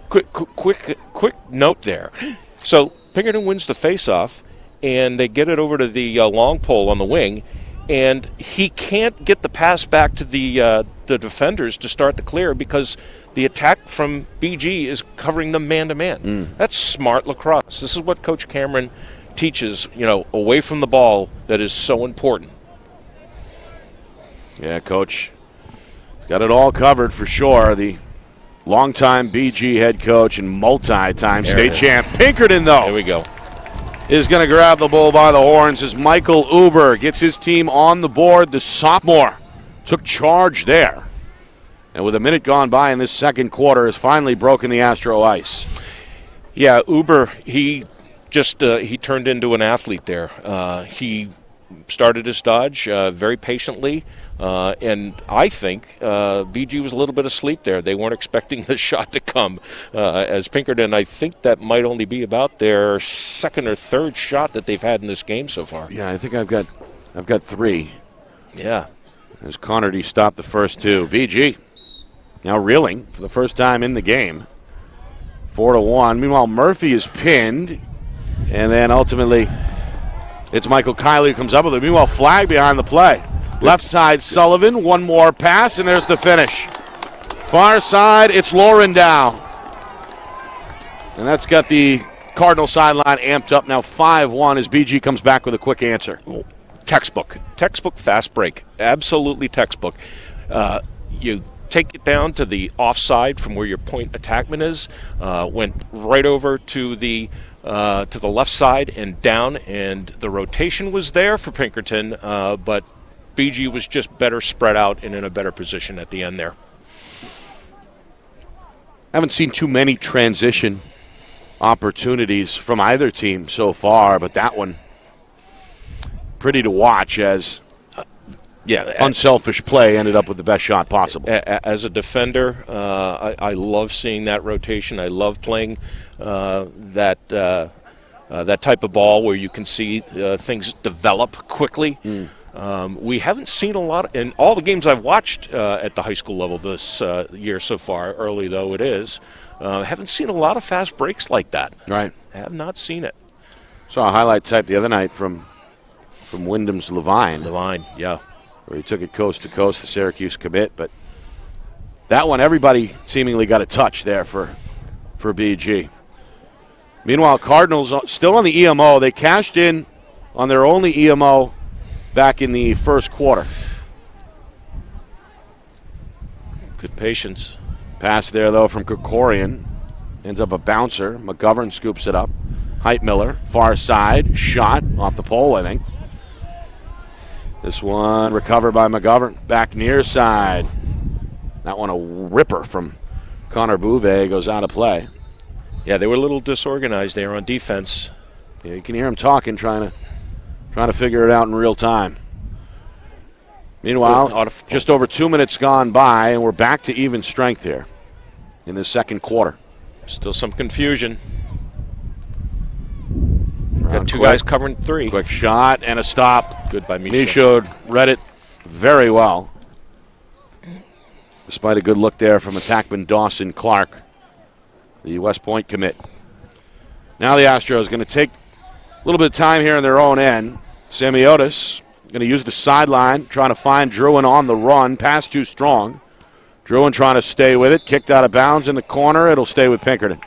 Quick note there. So Pinkerton wins the faceoff, and they get it over to the long pole on the wing, and he can't get the pass back to the defenders to start the clear because the attack from BG is covering them man-to-man. That's smart lacrosse. This is what Coach Cameron teaches, away from the ball, that is so important. Yeah, Coach got it all covered for sure. The longtime BG head coach and multi-time state champ. Pinkerton, though, there we go, is going to grab the bull by the horns as Michael Uber gets his team on the board. The sophomore took charge there. And with a minute gone by in this second quarter, has finally broken the Astro ice. Yeah, Uber, he turned into an athlete there. He started his dodge very patiently. And I think BG was a little bit asleep there. They weren't expecting the shot to come. As Pinkerton, I think that might only be about their second or third shot that they've had in this game so far. Yeah, I think I've got 3. Yeah. As Connerty stopped the first 2. BG now reeling for the first time in the game. 4-1. Meanwhile, Murphy is pinned. And then ultimately, it's Michael Kiley who comes up with it. Meanwhile, flag behind the play. Left side, Sullivan. One more pass, and there's the finish. Far side, it's Laurendow. And that's got the Cardinal sideline amped up now 5-1 as BG comes back with a quick answer. Textbook fast break. Absolutely textbook. You take it down to the offside from where your point attackman is. Went right over to the left side and down, and the rotation was there for Pinkerton, but BG was just better spread out and in a better position at the end there. Haven't seen too many transition opportunities from either team so far, but that one pretty to watch as unselfish play ended up with the best shot possible. As a defender, I love seeing that rotation. I love playing that type of ball where you can see things develop quickly. We haven't seen a lot in all the games I've watched at the high school level this year so far, early though it is. Haven't seen a lot of fast breaks like that. Right. Have not seen it. Saw a highlight type the other night from Wyndham's Levine. Levine, yeah. Where he took it coast to coast, the Syracuse commit. But that one, everybody seemingly got a touch there for BG. Meanwhile, Cardinals still on the EMO. They cashed in on their only EMO back in the first quarter. Good patience. Pass there, though, from Krikorian. Ends up a bouncer. McGovern scoops it up. Heitmiller, far side, shot off the pole, I think. This one recovered by McGovern. Back near side. That one a ripper from Connor Bouvet, goes out of play. Yeah, they were a little disorganized there on defense. Yeah, you can hear him talking, trying to figure it out in real time. Meanwhile, just over 2 minutes gone by, and we're back to even strength here in the second quarter. Still some confusion. Got two guys covering three. Quick shot and a stop. Good by Michaud. Michaud read it very well. Despite a good look there from attackman Dawson Clark, the West Point commit. Now the Astros going to take a little bit of time here in their own end. Semiotis going to use the sideline, trying to find Druin on the run. Pass too strong. Druin trying to stay with it. Kicked out of bounds in the corner. It'll stay with Pinkerton.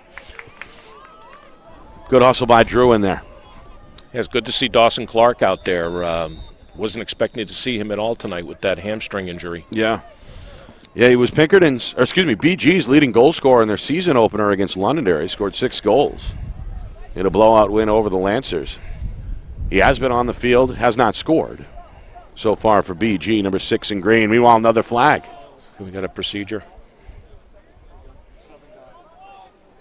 Good hustle by Druin there. Yeah, it's good to see Dawson Clark out there. Wasn't expecting to see him at all tonight with that hamstring injury. Yeah. Yeah, he was BG's leading goal scorer in their season opener against Londonderry. He scored 6 goals in a blowout win over the Lancers. He has been on the field, has not scored so far for BG, number 6 in green. Meanwhile, another flag. We got a procedure.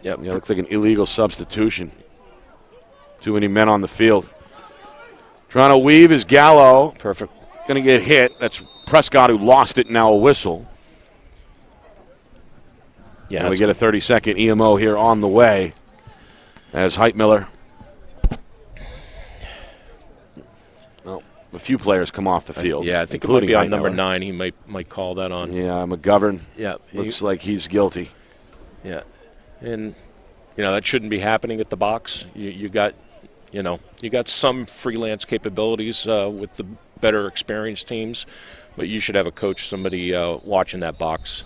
Yep. Yeah, looks like an illegal substitution. Too many men on the field. Trying to weave is Gallo. Perfect. Going to get hit. That's Prescott who lost it, now a whistle. Yeah, and we get a 30-second EMO here on the way as Heitmiller. Well, a few players come off the field. Yeah, I think it might be on number 9. He might call that on. Yeah, McGovern. Yeah, looks like he's guilty. Yeah, and that shouldn't be happening at the box. You got some freelance capabilities with the better experienced teams, but you should have a coach, somebody watching that box.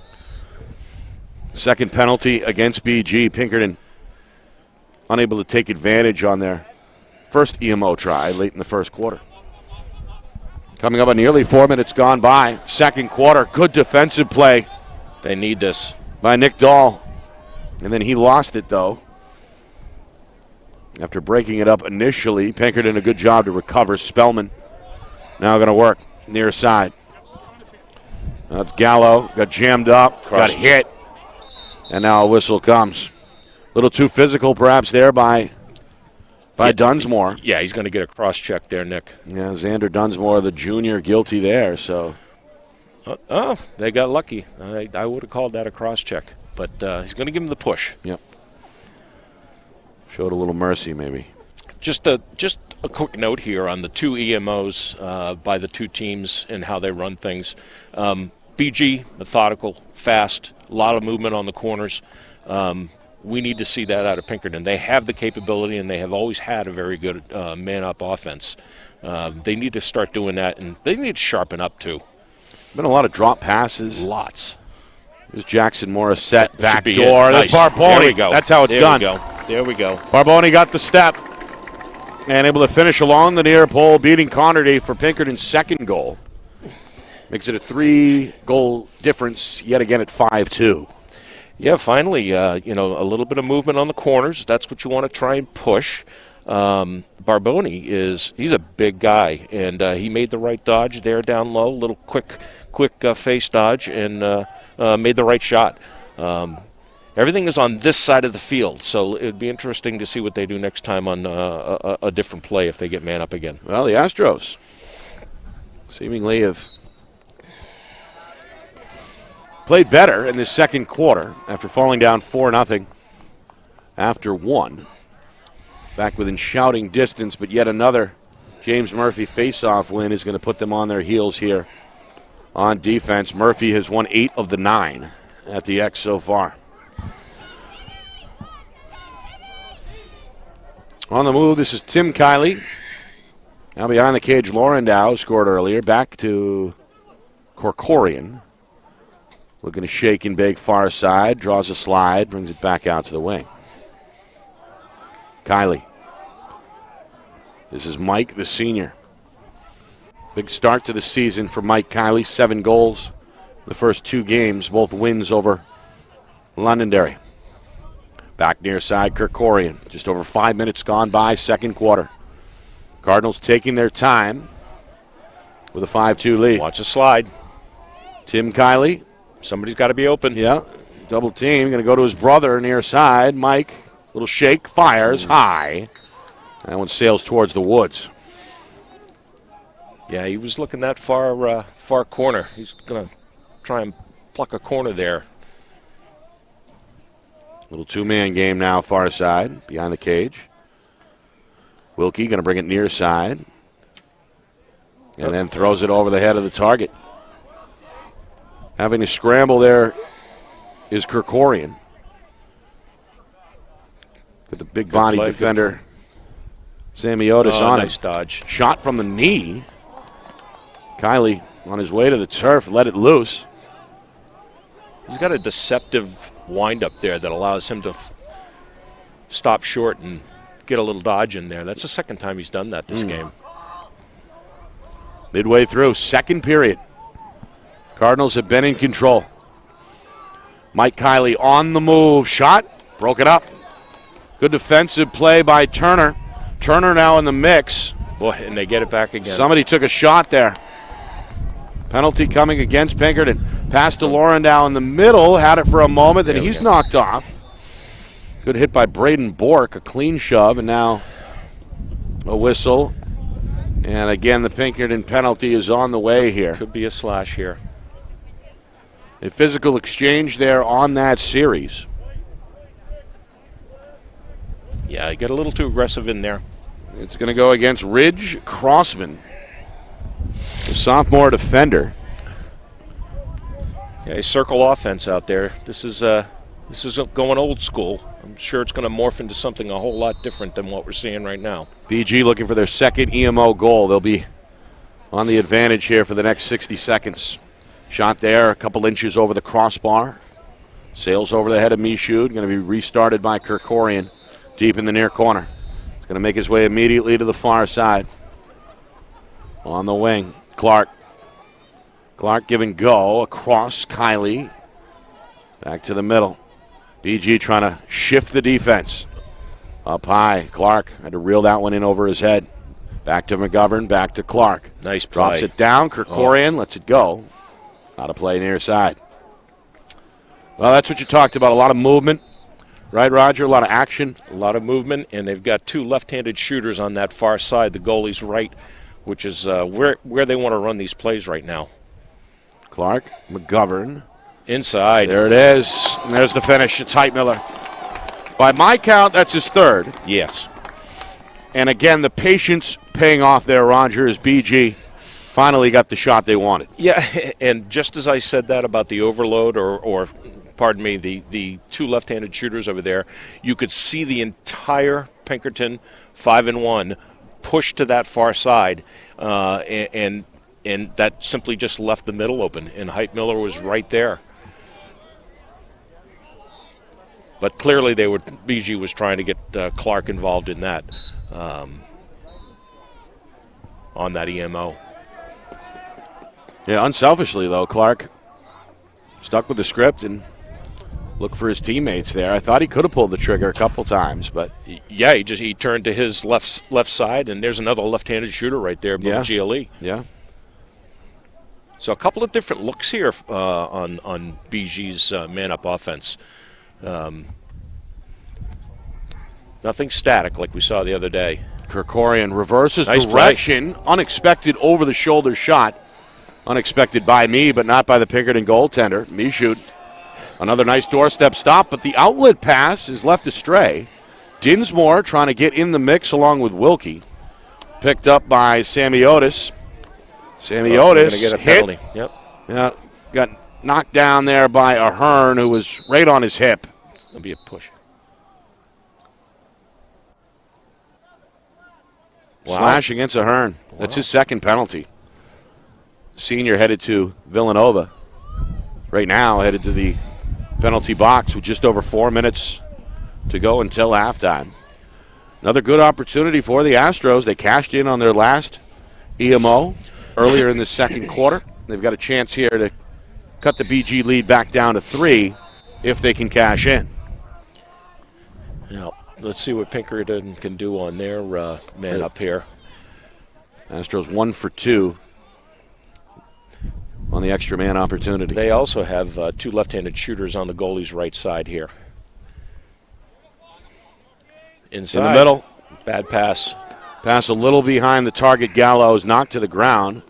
Second penalty against BG. Pinkerton unable to take advantage on their first EMO try late in the first quarter. Coming up on nearly 4 minutes gone by. Second quarter, good defensive play. They need this. By Nick Dahl. And then he lost it, though. After breaking it up initially, Pinkerton a good job to recover. Spellman now going to work near side. That's Gallo. Got jammed up, got hit. And now a whistle comes. A little too physical perhaps there by Dunsmore. Yeah, he's going to get a cross-check there, Nick. Yeah, Xander Dunsmore, the junior, guilty there. So, they got lucky. I would have called that a cross-check. But he's going to give him the push. Yep. Showed a little mercy, maybe. Just a quick note here on the 2 EMOs by the 2 teams and how they run things. BG, methodical, fast, a lot of movement on the corners. we need to see that out of Pinkerton. They have the capability, and they have always had a very good man-up offense. They need to start doing that, and they need to sharpen up, too. Been a lot of drop passes. Lots. There's Jackson Morris set back door. Nice. That's Barboni. There we go. That's how it's done. There we go. Barboni got the step and able to finish along the near pole, beating Connerty for Pinkerton's second goal. Makes it a 3-goal difference yet again at 5-2. Yeah, finally, a little bit of movement on the corners. That's what you want to try and push. Barboni he's a big guy, and he made the right dodge there down low, little quick face dodge, and made the right shot. Everything is on this side of the field, so it would be interesting to see what they do next time on a different play if they get man up again. Well, the Astros seemingly have played better in the second quarter after falling down 4-0 after one. Back within shouting distance, but yet another James Murphy face-off win is going to put them on their heels here on defense. Murphy has won 8 of the 9 at the X so far. On the move, this is Tim Kiley. Now behind the cage, Laurendow scored earlier. Back to Corkorian. Looking to shake and bake far side. Draws a slide, brings it back out to the wing. Kiley. This is Mike, the senior. Big start to the season for Mike Kiley. 7 goals the first 2 games, both wins over Londonderry. Back near side, Kirkorian. Just over 5 minutes gone by, second quarter. Cardinals taking their time with a 5-2 lead. Watch a slide. Tim Kiley. Somebody's got to be open. Yeah, double team. Going to go to his brother near side. Mike, little shake, fires high. That one sails towards the woods. Yeah, he was looking that far corner. He's going to try and pluck a corner there. Little 2-man game now, far side, behind the cage. Wilkie going to bring it near side. And then throws it over the head of the target. Having to scramble there is Kirkorian. With the big body defender, Samiotis on nice it. Dodge. Shot from the knee. Kiley on his way to the turf, let it loose. He's got a deceptive wind-up there that allows him to stop short and get a little dodge in there. That's the second time he's done that this game. Midway through, second period. Cardinals have been in control. Mike Kiley on the move. Shot. Broke it up. Good defensive play by Turner. Turner now in the mix. Boy, and they get it back again. Somebody took a shot there. Penalty coming against Pinkerton. Pass to Laurendow in the middle. Had it for a moment. Then he's knocked off. Good hit by Braden Bork. A clean shove. And now a whistle. And again, the Pinkerton penalty is on the way here. Could be a slash here. A physical exchange there on that series. Yeah, he got a little too aggressive in there. It's going to go against Ridge Crossman, the sophomore defender. Yeah, a circle offense out there. This is going old school. I'm sure it's going to morph into something a whole lot different than what we're seeing right now. BG looking for their second EMO goal. They'll be on the advantage here for the next 60 seconds. Shot there, a couple inches over the crossbar. Sails over the head of Michoud. Going to be restarted by Kirkorian deep in the near corner. He's going to make his way immediately to the far side. On the wing, Clark. Clark giving go across Kiley. Back to the middle. BG trying to shift the defense. Up high, Clark had to reel that one in over his head. Back to McGovern, back to Clark. Nice play. Drops it down, Kirkorian lets it go. Out of play near side. Well, that's what you talked about. A lot of movement. Right, Roger? A lot of action. A lot of movement, and they've got 2 left-handed shooters on that far side. The goalie's right, which is where they want to run these plays right now. Clark, McGovern. Inside. There it is. And there's the finish. It's Heitmiller. By my count, that's his third. Yes. And again, the patience paying off there, Roger, as BG finally got the shot they wanted. Yeah, and just as I said that about the overload or pardon me, the two left-handed shooters over there, you could see the entire Pinkerton 5-1 push to that far side, and that simply just left the middle open, and Hype Miller was right there. But clearly BG was trying to get Clark involved in that, on that EMO. Yeah, unselfishly, though, Clark stuck with the script and looked for his teammates there. I thought he could have pulled the trigger a couple times, but yeah, he turned to his left side, and there's another left-handed shooter right there, GLE. Yeah. So a couple of different looks here on BG's man-up offense. Nothing static like we saw the other day. Kerkorian reverses nice direction. Play. Unexpected over-the-shoulder shot. Unexpected by me, but not by the Pinkerton goaltender. Michoud. Another nice doorstep stop, but the outlet pass is left astray. Dinsmore trying to get in the mix along with Wilkie. Picked up by Samiotis. Samiotis get a penalty. Yep. Yeah, got knocked down there by Ahern, who was right on his hip. It'll be a push. Wow. Slash against Ahern. That's his second penalty. Senior headed to Villanova. Right now headed to the penalty box with just over 4 minutes to go until halftime. Another good opportunity for the Astros. They cashed in on their last EMO earlier in the second quarter. They've got a chance here to cut the BG lead back down to 3 if they can cash in. Now, let's see what Pinkerton can do on their man up here. Astros 1 for 2 on the extra man opportunity. They also have two left-handed shooters on the goalie's right side here. Inside. In the middle. Bad pass. Pass a little behind the target. Gallows knocked to the ground.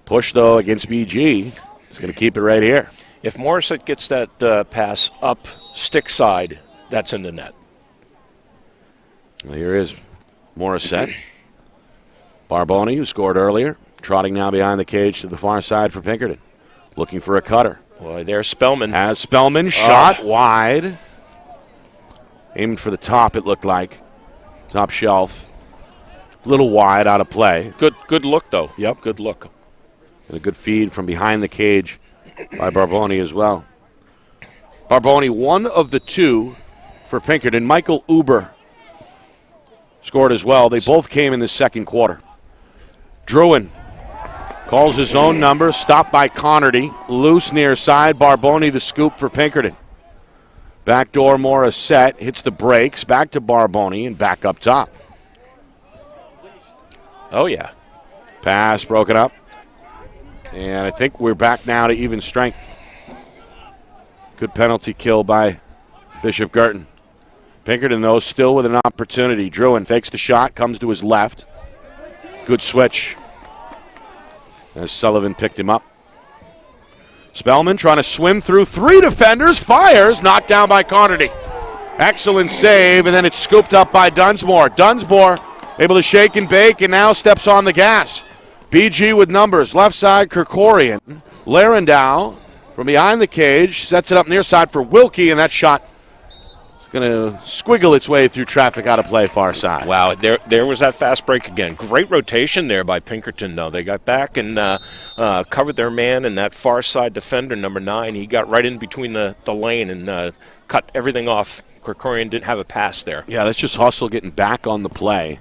Push, though, against BG. He's going to keep it right here. If Morissette gets that pass up stick side, that's in the net. Well, here is Morissette. Barboni, who scored earlier, trotting now behind the cage to the far side for Pinkerton. Looking for a cutter. Boy, there's Spellman. Has Spellman shot wide. Aiming for the top, it looked like. Top shelf. A little wide, out of play. Good look, though. Yep. Good look. And a good feed from behind the cage by Barboni as well. Barboni, one of the two for Pinkerton. Michael Uber scored as well. They both came in the second quarter. Druin calls his own number, stopped by Connerty. Loose near side. Barboni the scoop for Pinkerton. Backdoor Morissette hits the brakes. Back to Barboni and back up top. Oh, yeah. Pass broken up. And I think we're back now to even strength. Good penalty kill by Bishop Guertin. Pinkerton, though, still with an opportunity. Druin fakes the shot, comes to his left. Good switch. As Sullivan picked him up. Spellman trying to swim through 3 defenders. Fires, knocked down by Connerty. Excellent save, and then it's scooped up by Dunsmore. Dunsmore able to shake and bake, and now steps on the gas. BG with numbers. Left side, Kerkorian. Larendow from behind the cage sets it up near side for Wilkie, and that shot is going to squiggle its way through traffic out of play far side. Wow, there was that fast break again. Great rotation there by Pinkerton, though. They got back and covered their man, and that far side defender, number 9, he got right in between the lane and cut everything off. Kerkorian didn't have a pass there. Yeah, that's just hustle getting back on the play.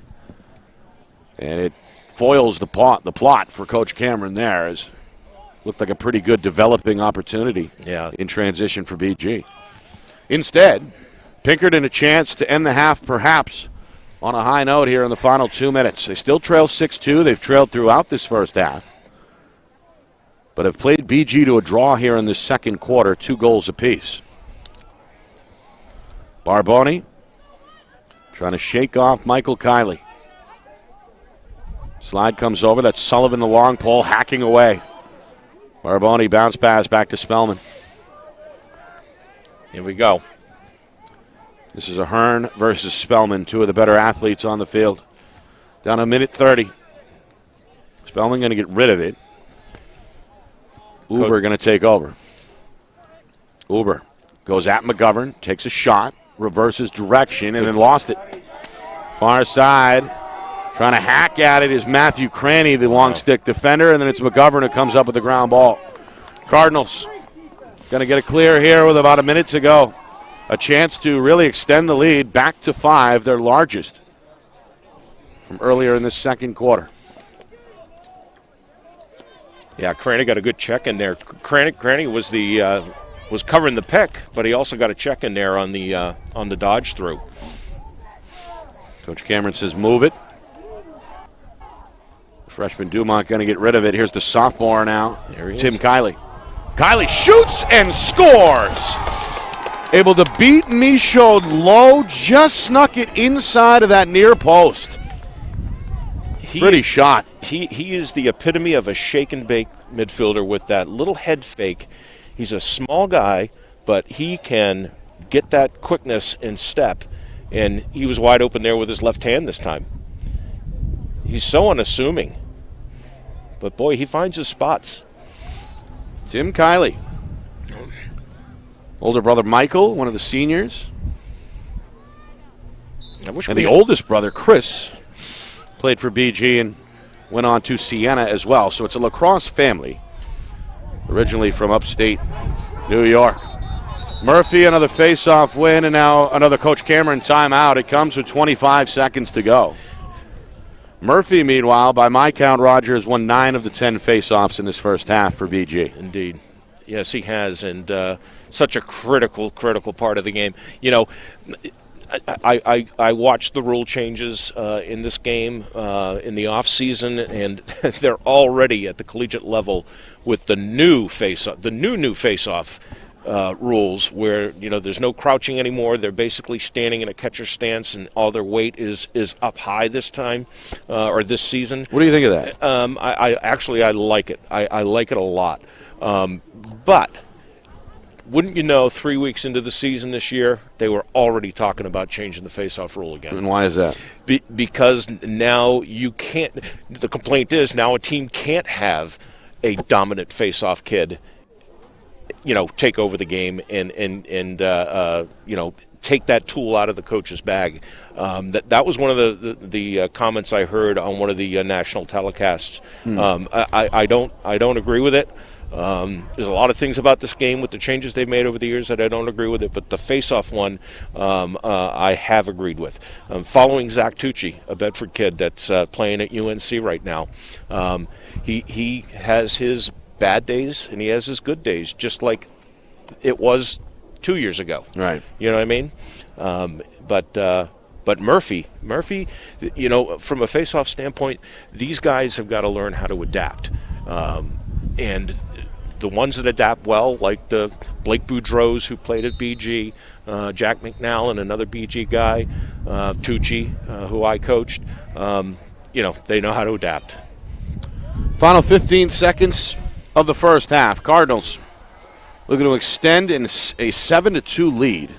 And it foils the plot for Coach Cameron there. It looked like a pretty good developing opportunity in transition for BG. Instead, Pinkerton a chance to end the half perhaps on a high note here in the final 2 minutes. They still trail 6-2. They've trailed throughout this first half, but have played BG to a draw here in the second quarter, 2 goals apiece. Barboni trying to shake off Michael Kiley. Slide comes over. That's Sullivan, the long pole, hacking away. Barboni bounce pass back to Spellman. Here we go. This is Ahern versus Spellman, 2 of the better athletes on the field. Down a minute 30. Spellman going to get rid of it. Uber going to take over. Uber Goes at McGovern, takes a shot, reverses direction, and then lost it. Far side, trying to hack at it is Matthew Cranny, the long stick defender, and then it's McGovern who comes up with the ground ball. Cardinals going to get a clear here with about a minute to go. A chance to really extend the lead back to 5, their largest from earlier in the second quarter. Yeah, Cranny got a good check in there. Cranny was was covering the pick, but he also got a check in there on the dodge through. Coach Cameron says move it. Freshman Dumont going to get rid of it. Here's the sophomore now, Tim Kiley. Kiley shoots and scores. Able to beat Michaud low, just snuck it inside of that near post. Pretty shot. He is the epitome of a shake and bake midfielder with that little head fake. He's a small guy, but he can get that quickness and step, and he was wide open there with his left hand this time. He's so unassuming, but boy, he finds his spots. Tim Kiley. Older brother Michael, one of the seniors. And the oldest brother, Chris, played for BG and went on to Siena as well. So it's a lacrosse family, originally from upstate New York. Murphy, another face-off win, and now another Coach Cameron timeout. It comes with 25 seconds to go. Murphy, meanwhile, by my count, Roger, has won 9 of the 10 face-offs in this first half for BG. Indeed. Yes, he has, and such a critical part of the game. You know, I watched the rule changes in this game in the off season, and they're already at the collegiate level with the new face-off, new face-off rules, where there's no crouching anymore. They're basically standing in a catcher stance, and all their weight is up high this time or this season. What do you think of that? I like it. I like it a lot. But wouldn't you know, 3 weeks into the season this year, they were already talking about changing the face-off rule again. And why is that? Because now you can't – the complaint is now a team can't have a dominant face-off kid, take over the game and take that tool out of the coach's bag. That was one of the comments I heard on one of the national telecasts. I don't agree with it. There's a lot of things about this game with the changes they've made over the years that I don't agree with it, but the face-off one I have agreed with. Following Zach Tucci, a Bedford kid that's playing at UNC right now, he has his bad days and he has his good days, just like it was 2 years ago. Right. You know what I mean? But Murphy, from a face-off standpoint, these guys have got to learn how to adapt. And the ones that adapt well, like the Blake Boudreaux, who played at BG, Jack McNally, another BG guy, Tucci, who I coached, they know how to adapt. Final 15 seconds of the first half. Cardinals looking to extend in a 7-2 lead,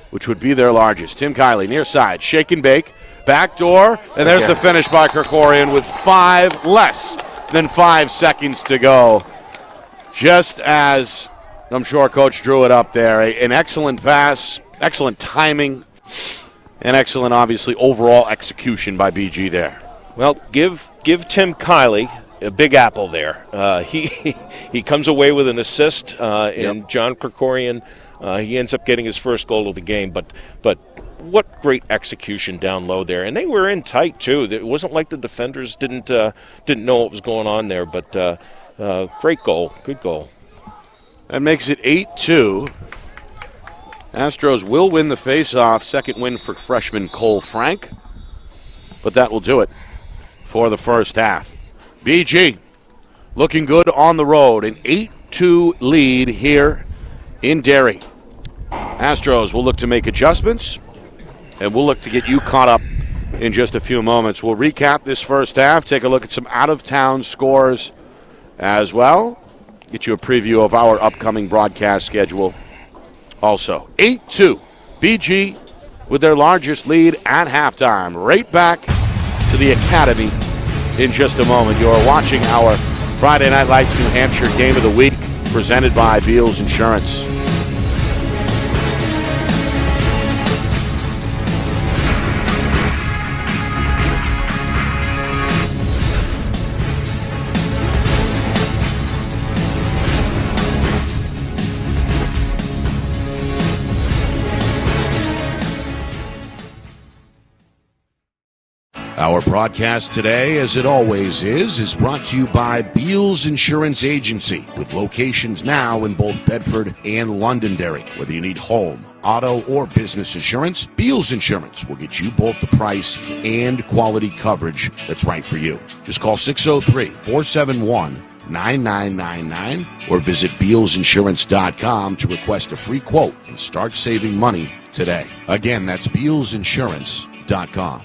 which would be their largest. Tim Kiley, near side, shake and bake, back door, and there's the finish by Krikorian with less than 5 seconds to go. Just as I'm sure Coach drew it up there. An excellent pass, excellent timing, and excellent, obviously, overall execution by BG there. Well, give Tim Kiley a big apple there. He comes away with an assist, and John Krikorian, he ends up getting his first goal of the game. But what great execution down low there, and they were in tight too. It wasn't like the defenders didn't know what was going on there. But great goal, good goal. That makes it 8-2. Astros will win the face-off. Second win for freshman Cole Frank. But that will do it for the first half. BG looking good on the road. An 8-2 lead here in Derry. Astros will look to make adjustments, and we'll look to get you caught up in just a few moments. We'll recap this first half, take a look at some out-of-town scores as well, get you a preview of our upcoming broadcast schedule also. 8-2, BG with their largest lead at halftime. Right back to the Academy in just a moment. You're watching our Friday Night Lights New Hampshire Game of the Week presented by Beals Insurance. Our broadcast today, as it always is brought to you by Beals Insurance Agency, with locations now in both Bedford and Londonderry. Whether you need home, auto, or business insurance, Beals Insurance will get you both the price and quality coverage that's right for you. Just call 603-471-9999 or visit BealsInsurance.com to request a free quote and start saving money today. Again, that's BealsInsurance.com.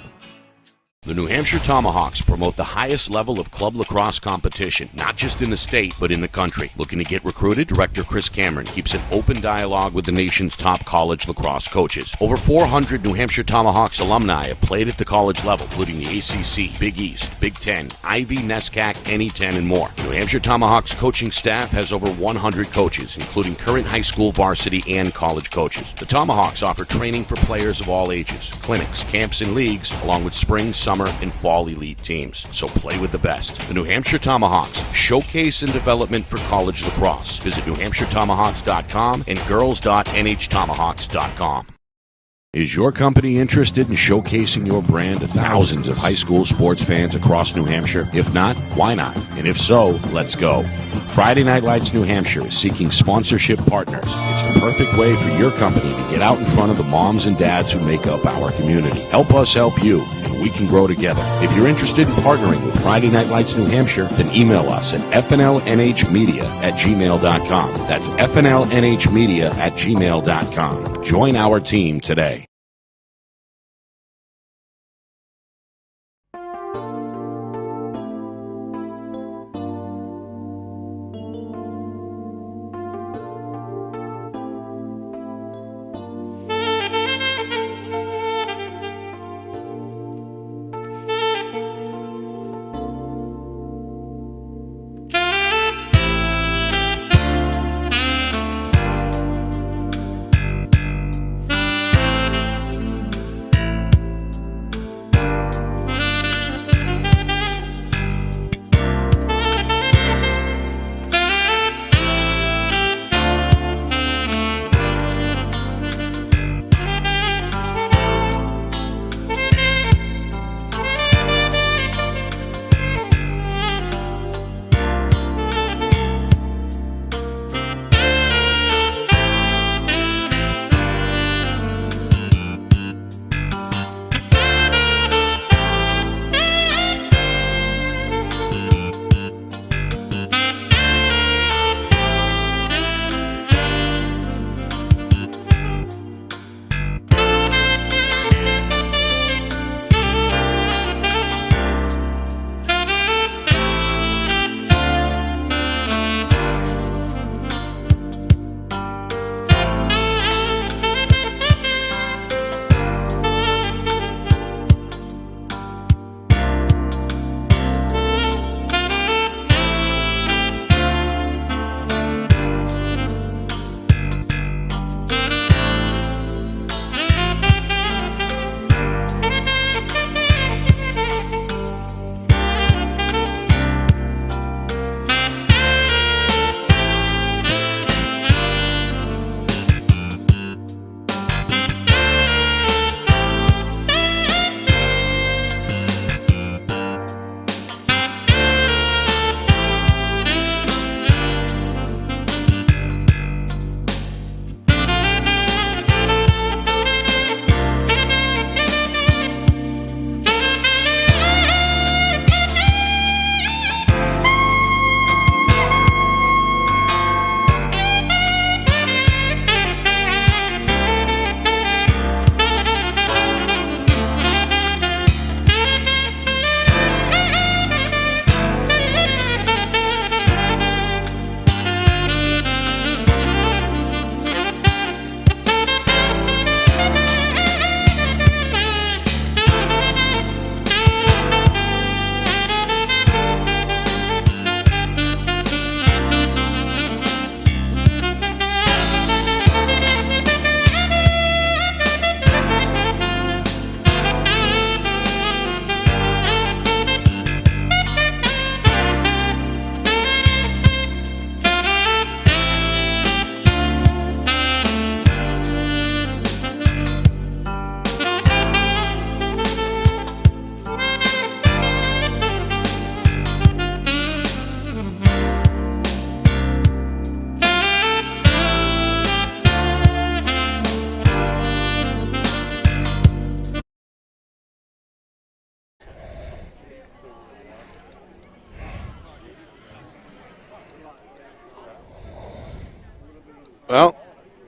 The New Hampshire Tomahawks promote the highest level of club lacrosse competition, not just in the state, but in the country. Looking to get recruited? Director Chris Cameron keeps an open dialogue with the nation's top college lacrosse coaches. Over 400 New Hampshire Tomahawks alumni have played at the college level, including the ACC, Big East, Big Ten, Ivy, NESCAC, NE10, and more. New Hampshire Tomahawks coaching staff has over 100 coaches, including current high school, varsity, and college coaches. The Tomahawks offer training for players of all ages, clinics, camps, and leagues, along with spring, summer, and fall elite teams. So play with the best. The New Hampshire Tomahawks, showcase and development for college lacrosse. Visit NewHampshireTomahawks.com and girls.nhtomahawks.com. Is your company interested in showcasing your brand to thousands of high school sports fans across New Hampshire? If not, why not? And if so, let's go. Friday Night Lights New Hampshire is seeking sponsorship partners. It's the perfect way for your company to get out in front of the moms and dads who make up our community. Help us help you, and we can grow together. If you're interested in partnering with Friday Night Lights New Hampshire, then email us at fnlnhmedia@gmail.com. That's fnlnhmedia@gmail.com. Join our team today.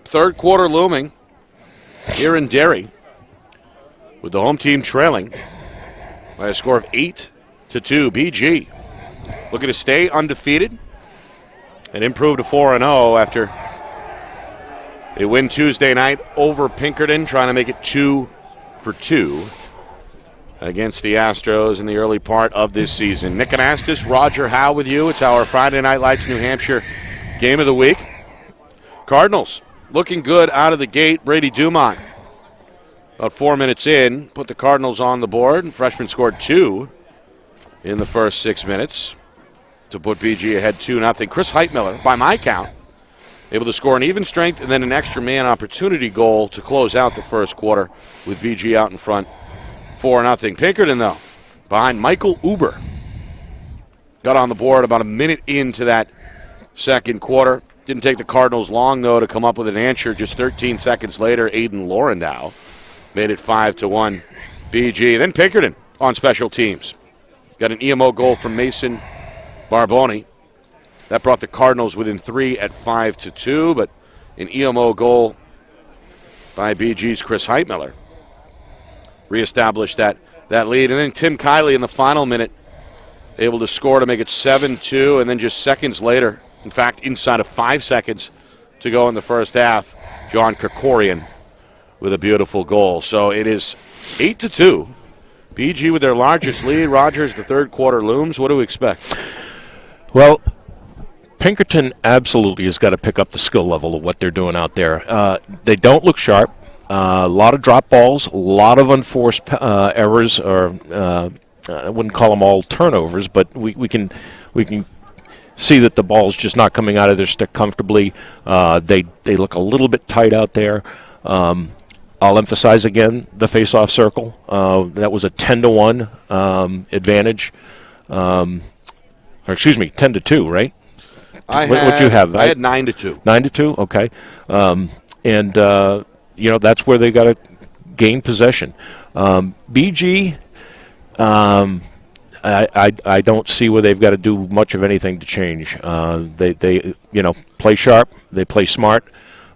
third quarter looming here in Derry, with the home team trailing by a score of 8-2. BG looking to stay undefeated and improve to 4-0 after a win Tuesday night over Pinkerton, trying to make it 2-2 against the Astros in the early part of this season. Nick Anastas, Roger Howe with you. It's our Friday Night Lights New Hampshire game of the week. Cardinals looking good out of the gate. Brady Dumont, about 4 minutes in, put the Cardinals on the board. Freshman scored 2 in the first 6 minutes to put BG ahead 2-0. Chris Heitmiller, by my count, able to score an even strength and then an extra man opportunity goal to close out the first quarter with BG out in front 4-0. Pinkerton, though, behind Michael Uber. Got on the board about a minute into that second quarter. Didn't take the Cardinals long, though, to come up with an answer. Just 13 seconds later, Aiden Laurendow made it 5-1 BG. Then Pinkerton on special teams. Got an EMO goal from Mason Barboni. That brought the Cardinals within 3 at 5-2, but an EMO goal by BG's Chris Heitmiller reestablished that lead. And then Tim Kiley in the final minute able to score to make it 7-2, and then just seconds later, in fact, inside of 5 seconds to go in the first half, John Krikorian with a beautiful goal. So it is 8-2. BG with their largest lead. Rogers, the third quarter looms. What do we expect? Well, Pinkerton absolutely has got to pick up the skill level of what they're doing out there. They don't look sharp. A lot of drop balls, a lot of unforced errors, or I wouldn't call them all turnovers, but we can see that the ball's just not coming out of their stick comfortably. They look a little bit tight out there. I'll emphasize again the face-off circle. That was a 10-1 advantage. Or excuse me, 10-2, right? What you have? I had 9-2. 9-2, okay. That's where they got to gain possession. BG, I don't see where they've got to do much of anything to change. They play sharp, they play smart,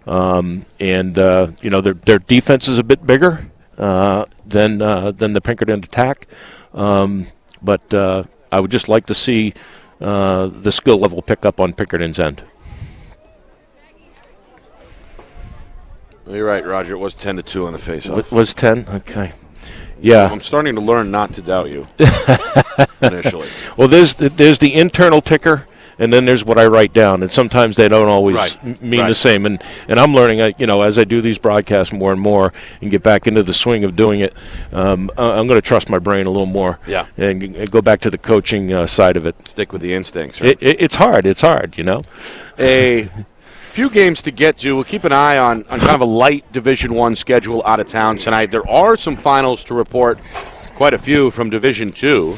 and their defense is a bit bigger than the Pinkerton attack. But I would just like to see the skill level pick up on Pinkerton's end. You're right, Roger. It was 10-2 on the face-off. It was 10? Okay. Yeah. I'm starting to learn not to doubt you initially. Well, there's the internal ticker, and then there's what I write down, and sometimes they don't always mean the same. And I'm learning, as I do these broadcasts more and more and get back into the swing of doing it, I'm going to trust my brain a little more. Yeah. And go back to the coaching side of it. Stick with the instincts, right? It's hard. A few games to get to. We'll keep an eye on kind of a light Division I schedule out of town tonight. There are some finals to report, quite a few from Division II.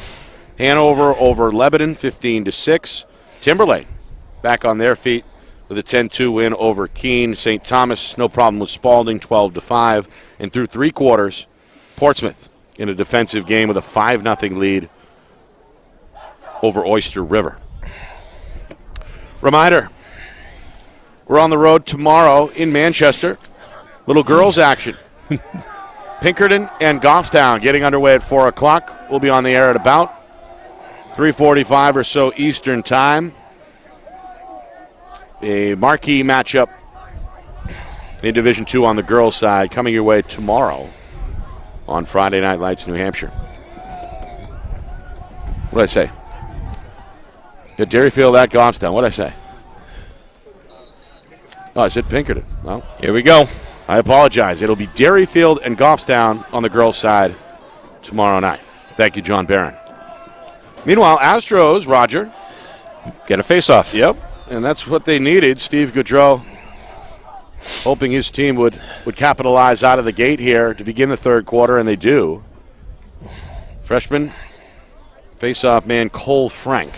Hanover over Lebanon, 15-6. Timberlake back on their feet with a 10-2 win over Keene. St. Thomas, no problem with Spalding, 12-5. And through 3 quarters, Portsmouth in a defensive game with a 5-0 lead over Oyster River. Reminder, we're on the road tomorrow in Manchester. Little girls action. Pinkerton and Goffstown getting underway at 4 o'clock. We'll be on the air at about 3:45 or so Eastern time. A marquee matchup in Division II on the girls' side coming your way tomorrow on Friday Night Lights, New Hampshire. What did I say? Got Derryfield at Goffstown. What did I say? Oh, I said Pinkerton. Well, Here we go. I apologize. It'll be Derryfield and Goffstown on the girls' side tomorrow night. Thank you, John Barron. Meanwhile, Astros, Roger. Get a face-off. Yep, and that's what they needed. Steve Gaudreau hoping his team would capitalize out of the gate here to begin the third quarter, and they do. Freshman face-off man Cole Frank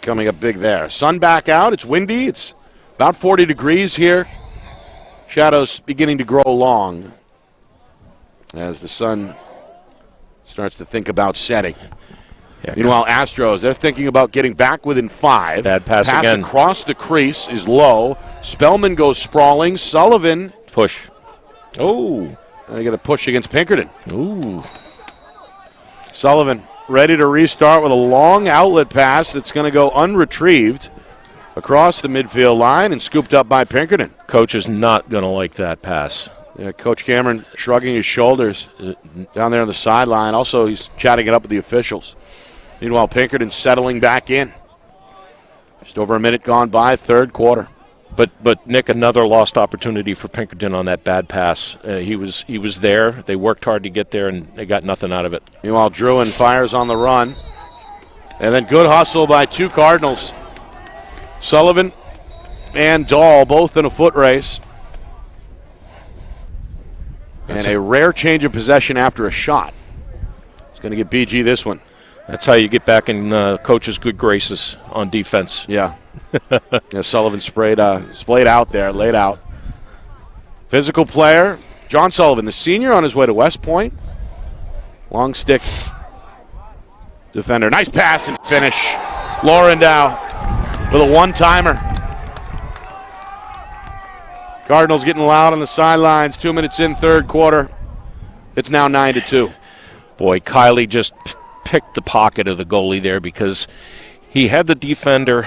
coming up big there. Sun back out. It's windy. It's about 40 degrees here. Shadows beginning to grow long as the sun starts to think about setting. Yeah. Meanwhile, Astros, they're thinking about getting back within 5. Bad pass again. Across the crease is low. Spellman goes sprawling. Sullivan. Push. Oh. They get a push against Pinkerton. Ooh. Sullivan ready to restart with a long outlet pass that's going to go unretrieved across the midfield line and scooped up by Pinkerton. Coach is not going to like that pass. Yeah, Coach Cameron shrugging his shoulders down there on the sideline. Also, he's chatting it up with the officials. Meanwhile, Pinkerton settling back in. Just over a minute gone by, third quarter. But Nick, another lost opportunity for Pinkerton on that bad pass. He was there. They worked hard to get there, and they got nothing out of it. Meanwhile, Druin fires on the run. And then good hustle by 2 Cardinals. Sullivan and Dahl both in a foot race. And a rare change of possession after a shot. He's going to get BG this one. That's how you get back in coach's good graces on defense. Yeah. Sullivan splayed out there, laid out. Physical player, John Sullivan, the senior, on his way to West Point. Long stick defender. Nice pass and finish. Laurendow with a one-timer. Cardinals getting loud on the sidelines. 2 minutes in, third quarter. It's now 9-2. Boy, Kiley just picked the pocket of the goalie there because he had the defender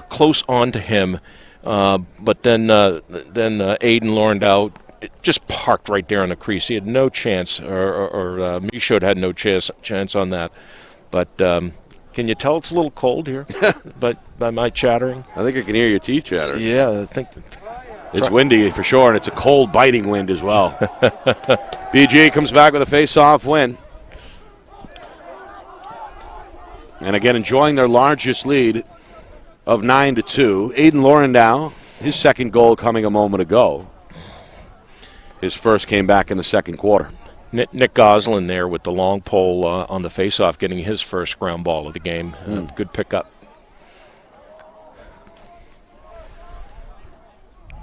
close on to him, but then Aiden Laurendow just parked right there on the crease. He had no chance, or Michaud had no chance on that. But can you tell it's a little cold here by my chattering? I think I can hear your teeth chattering. Yeah, I think it's windy for sure, and it's a cold, biting wind as well. BG comes back with a face-off win. And again, enjoying their largest lead of 9-2. Aiden Laurendow, his second goal coming a moment ago. His first came back in the second quarter. Nick Goslin there with the long pole on the face-off, getting his first ground ball of the game. Good pickup.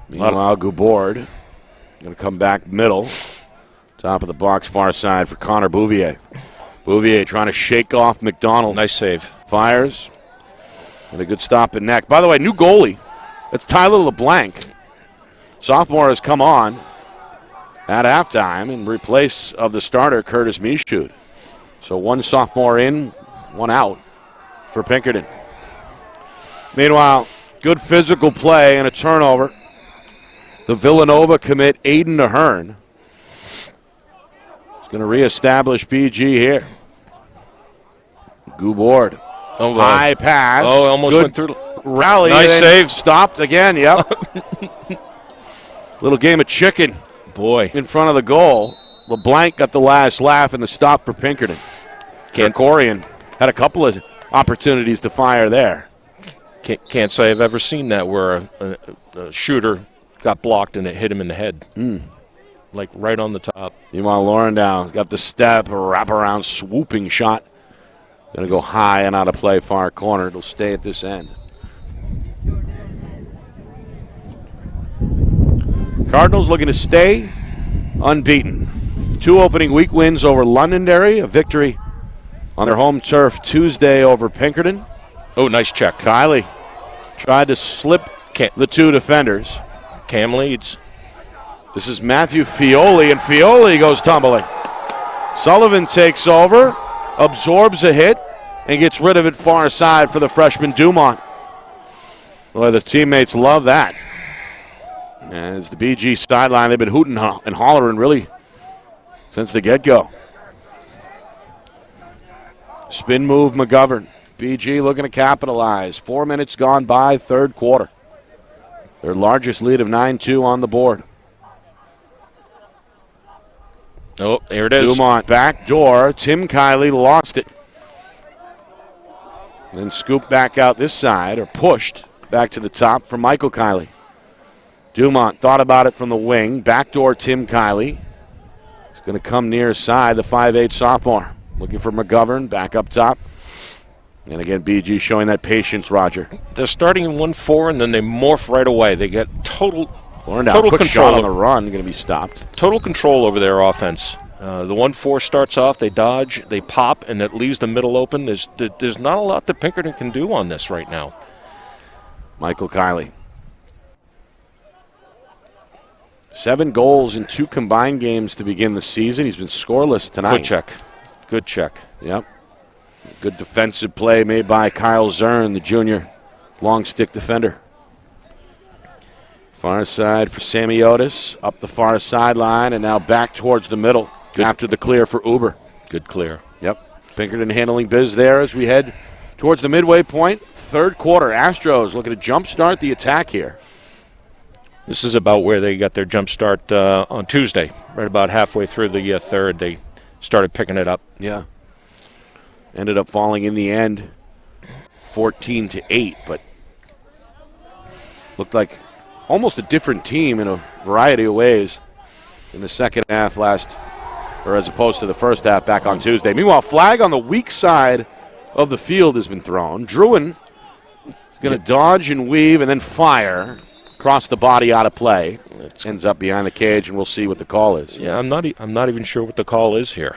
Meanwhile, Goubord going to come back middle. Top of the box, far side for Connor Bouvier. Bouvier trying to shake off McDonald. Nice save. Fires. And a good stop in neck. By the way, new goalie. That's Tyler LeBlanc. Sophomore has come on at halftime in replace of the starter, Curtis Michaud. So one sophomore in, one out for Pinkerton. Meanwhile, good physical play and a turnover. The Villanova commit, Aiden Ahern. Going to reestablish BG here. Goubord. High pass. Oh, almost went through. Rally. Nice save. Stopped again, yep. Little game of chicken. Boy. In front of the goal. LeBlanc got the last laugh and the stop for Pinkerton. Corian had a couple of opportunities to fire there. Can't say I've ever seen that where a shooter got blocked and it hit him in the head. Like right on the top. Meanwhile, Laurendow got the step, a wraparound swooping shot. Going to go high and out of play, far corner. It'll stay at this end. Cardinals looking to stay unbeaten. 2 opening week wins over Londonderry, a victory on their home turf Tuesday over Pinkerton. Oh, nice check. Kiley tried to slip the 2 defenders. Cam leads. This is Matthew Fioli, and Fioli goes tumbling. Sullivan takes over, absorbs a hit, and gets rid of it far side for the freshman Dumont. Boy, the teammates love that. As the BG sideline, they've been hooting and hollering really since the get-go. Spin move, McGovern. BG looking to capitalize. 4 minutes gone by, third quarter. Their largest lead of 9-2 on the board. Oh, there it is. Dumont back door. Tim Kiley lost it. Then scooped back out this side, or pushed back to the top for Michael Kiley. Dumont thought about it from the wing. Backdoor Tim Kiley. He's going to come near side, the 5'8 sophomore. Looking for McGovern, back up top. And again, BG showing that patience, Roger. They're starting in 1-4, and then they morph right away. They get total control on the run, going to be stopped. Total control over their offense. The 1-4 starts off, they dodge, they pop, and it leaves the middle open. There's not a lot that Pinkerton can do on this right now. Michael Kiley. 7 goals in 2 combined games to begin the season. He's been scoreless tonight. Good check. Yep. Good defensive play made by Kyle Zern, the junior long stick defender. Far side for Samiotis, up the far sideline, and now back towards the middle after the clear for Uber. Good clear. Yep. Pinkerton handling biz there as we head towards the midway point. Third quarter, Astros looking to jumpstart the attack here. This is about where they got their jump start on Tuesday. Right about halfway through the third, they started picking it up. Yeah. Ended up falling in the end 14-8, but looked like almost a different team in a variety of ways in the second half as opposed to the first half back on Tuesday. Meanwhile, flag on the weak side of the field has been thrown. Druin is going to dodge and weave and then fire. Cross the body out of play. Ends up behind the cage, and we'll see what the call is. Yeah, I'm not even sure what the call is here.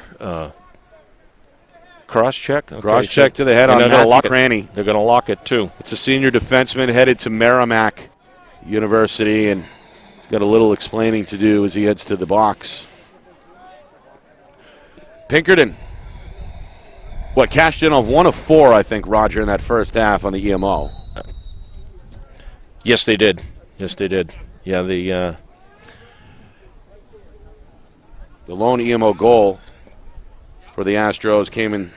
Cross check. Okay, Cross check to the head on Matt Cranny. They're going to lock it too. It's a senior defenseman headed to Merrimack University, and got a little explaining to do as he heads to the box. Pinkerton. Cashed in on 1 of 4, I think, Roger, in that first half on the EMO. Yes, they did. Yeah, the lone EMO goal for the Astros came in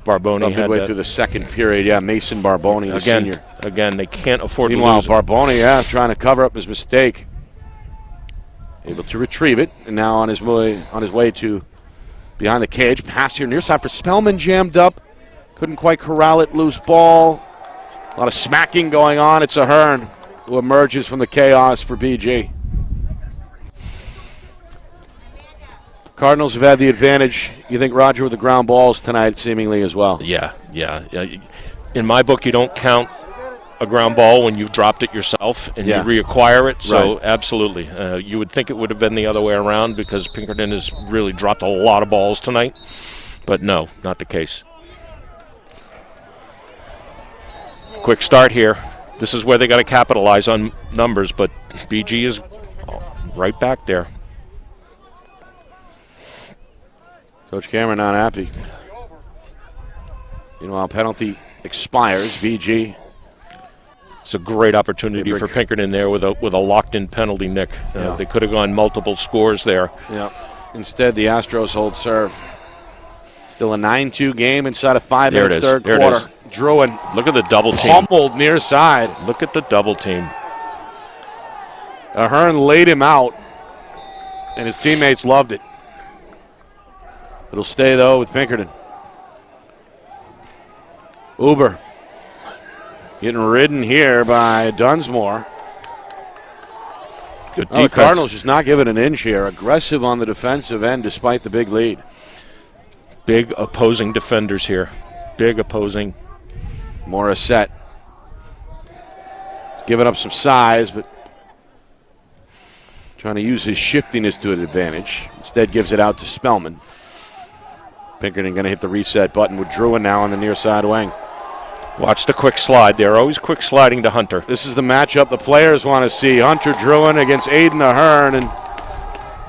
Barboni midway through the second period. Yeah, Mason Barboni, the senior. Again, they can't afford to lose. Meanwhile, Barboni, trying to cover up his mistake. Able to retrieve it, and now on his way to behind the cage. Pass here near side for Spellman, jammed up. Couldn't quite corral it. Loose ball. A lot of smacking going on. It's Ahern who emerges from the chaos for BG. Cardinals have had the advantage, you think, Roger, with the ground balls tonight, seemingly as well. Yeah. In my book, you don't count a ground ball when you've dropped it yourself and you reacquire it. So, absolutely. You would think it would have been the other way around because Pinkerton has really dropped a lot of balls tonight. But no, not the case. Quick start here. This is where they got to capitalize on numbers, but BG is right back there. Coach Cameron not happy. Meanwhile, penalty expires. BG. It's a great opportunity for Pinkerton there with a locked-in penalty, Nick. They could have gone multiple scores there. Yeah. Instead, the Astros hold serve. Still a 9-2 game inside of 5 minutes, third quarter. Druin. Look at the double team. Pummeled near side. Look at the double team. Ahern laid him out, and his teammates loved it. It'll stay, though, with Pinkerton. Uber getting ridden here by Dunsmore. Good defense. The Cardinals just not giving an inch here. Aggressive on the defensive end despite the big lead. Big opposing defenders here. Big opposing. Morissette. He's giving up some size, but trying to use his shiftiness to an advantage. Instead gives it out to Spellman. Pinkerton going to hit the reset button with Druin now on the near side wing. Watch the quick slide. They're always quick sliding to Hunter. This is the matchup the players want to see. Hunter Druin against Aiden Ahern, and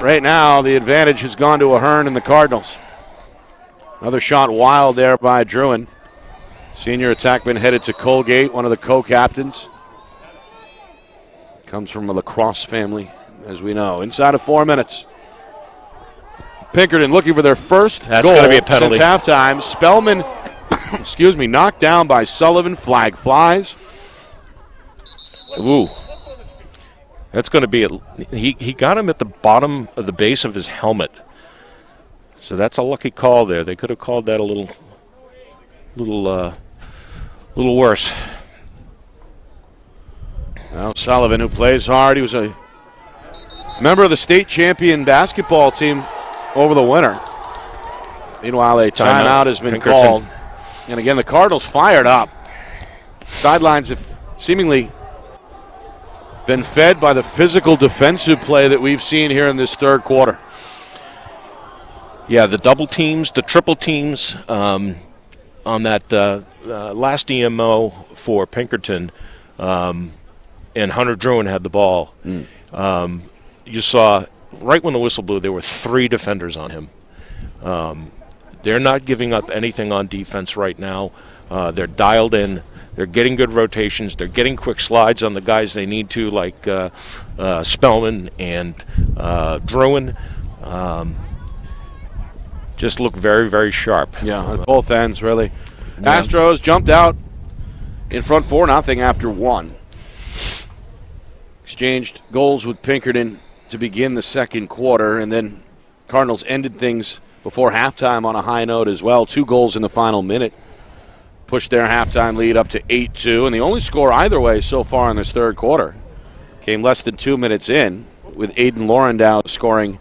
right now the advantage has gone to Ahern and the Cardinals. Another shot wild there by Druin. Senior attackman headed to Colgate, one of the co-captains. Comes from a Lacrosse family, as we know. Inside of 4 minutes. Pinkerton looking for their first goal gotta be a penalty. Since halftime. Spellman, knocked down by Sullivan. Flag flies. Ooh. That's going to be he got him at the bottom of the base of his helmet. So that's a lucky call there. They could have called that a little worse. Now Sullivan, who plays hard, he was a member of the state champion basketball team over the winter. Meanwhile, a timeout has been called. And again, the Cardinals fired up. Sidelines have seemingly been fed by the physical defensive play that we've seen here in this third quarter. Yeah, the double teams, the triple teams on that last EMO for Pinkerton, and Hunter Druin had the ball. You saw right when the whistle blew, there were 3 defenders on him. They're not giving up anything on defense right now. They're dialed in. They're getting good rotations. They're getting quick slides on the guys they need to, like Spellman and Druin. Just look very, very sharp. Yeah, on both ends, really. Yeah. Astros jumped out in front 4-0 after 1. Exchanged goals with Pinkerton to begin the second quarter, and then Cardinals ended things before halftime on a high note as well. 2 goals in the final minute. Pushed their halftime lead up to 8-2, and the only score either way so far in this third quarter came less than 2 minutes in, with Aiden Laurendow scoring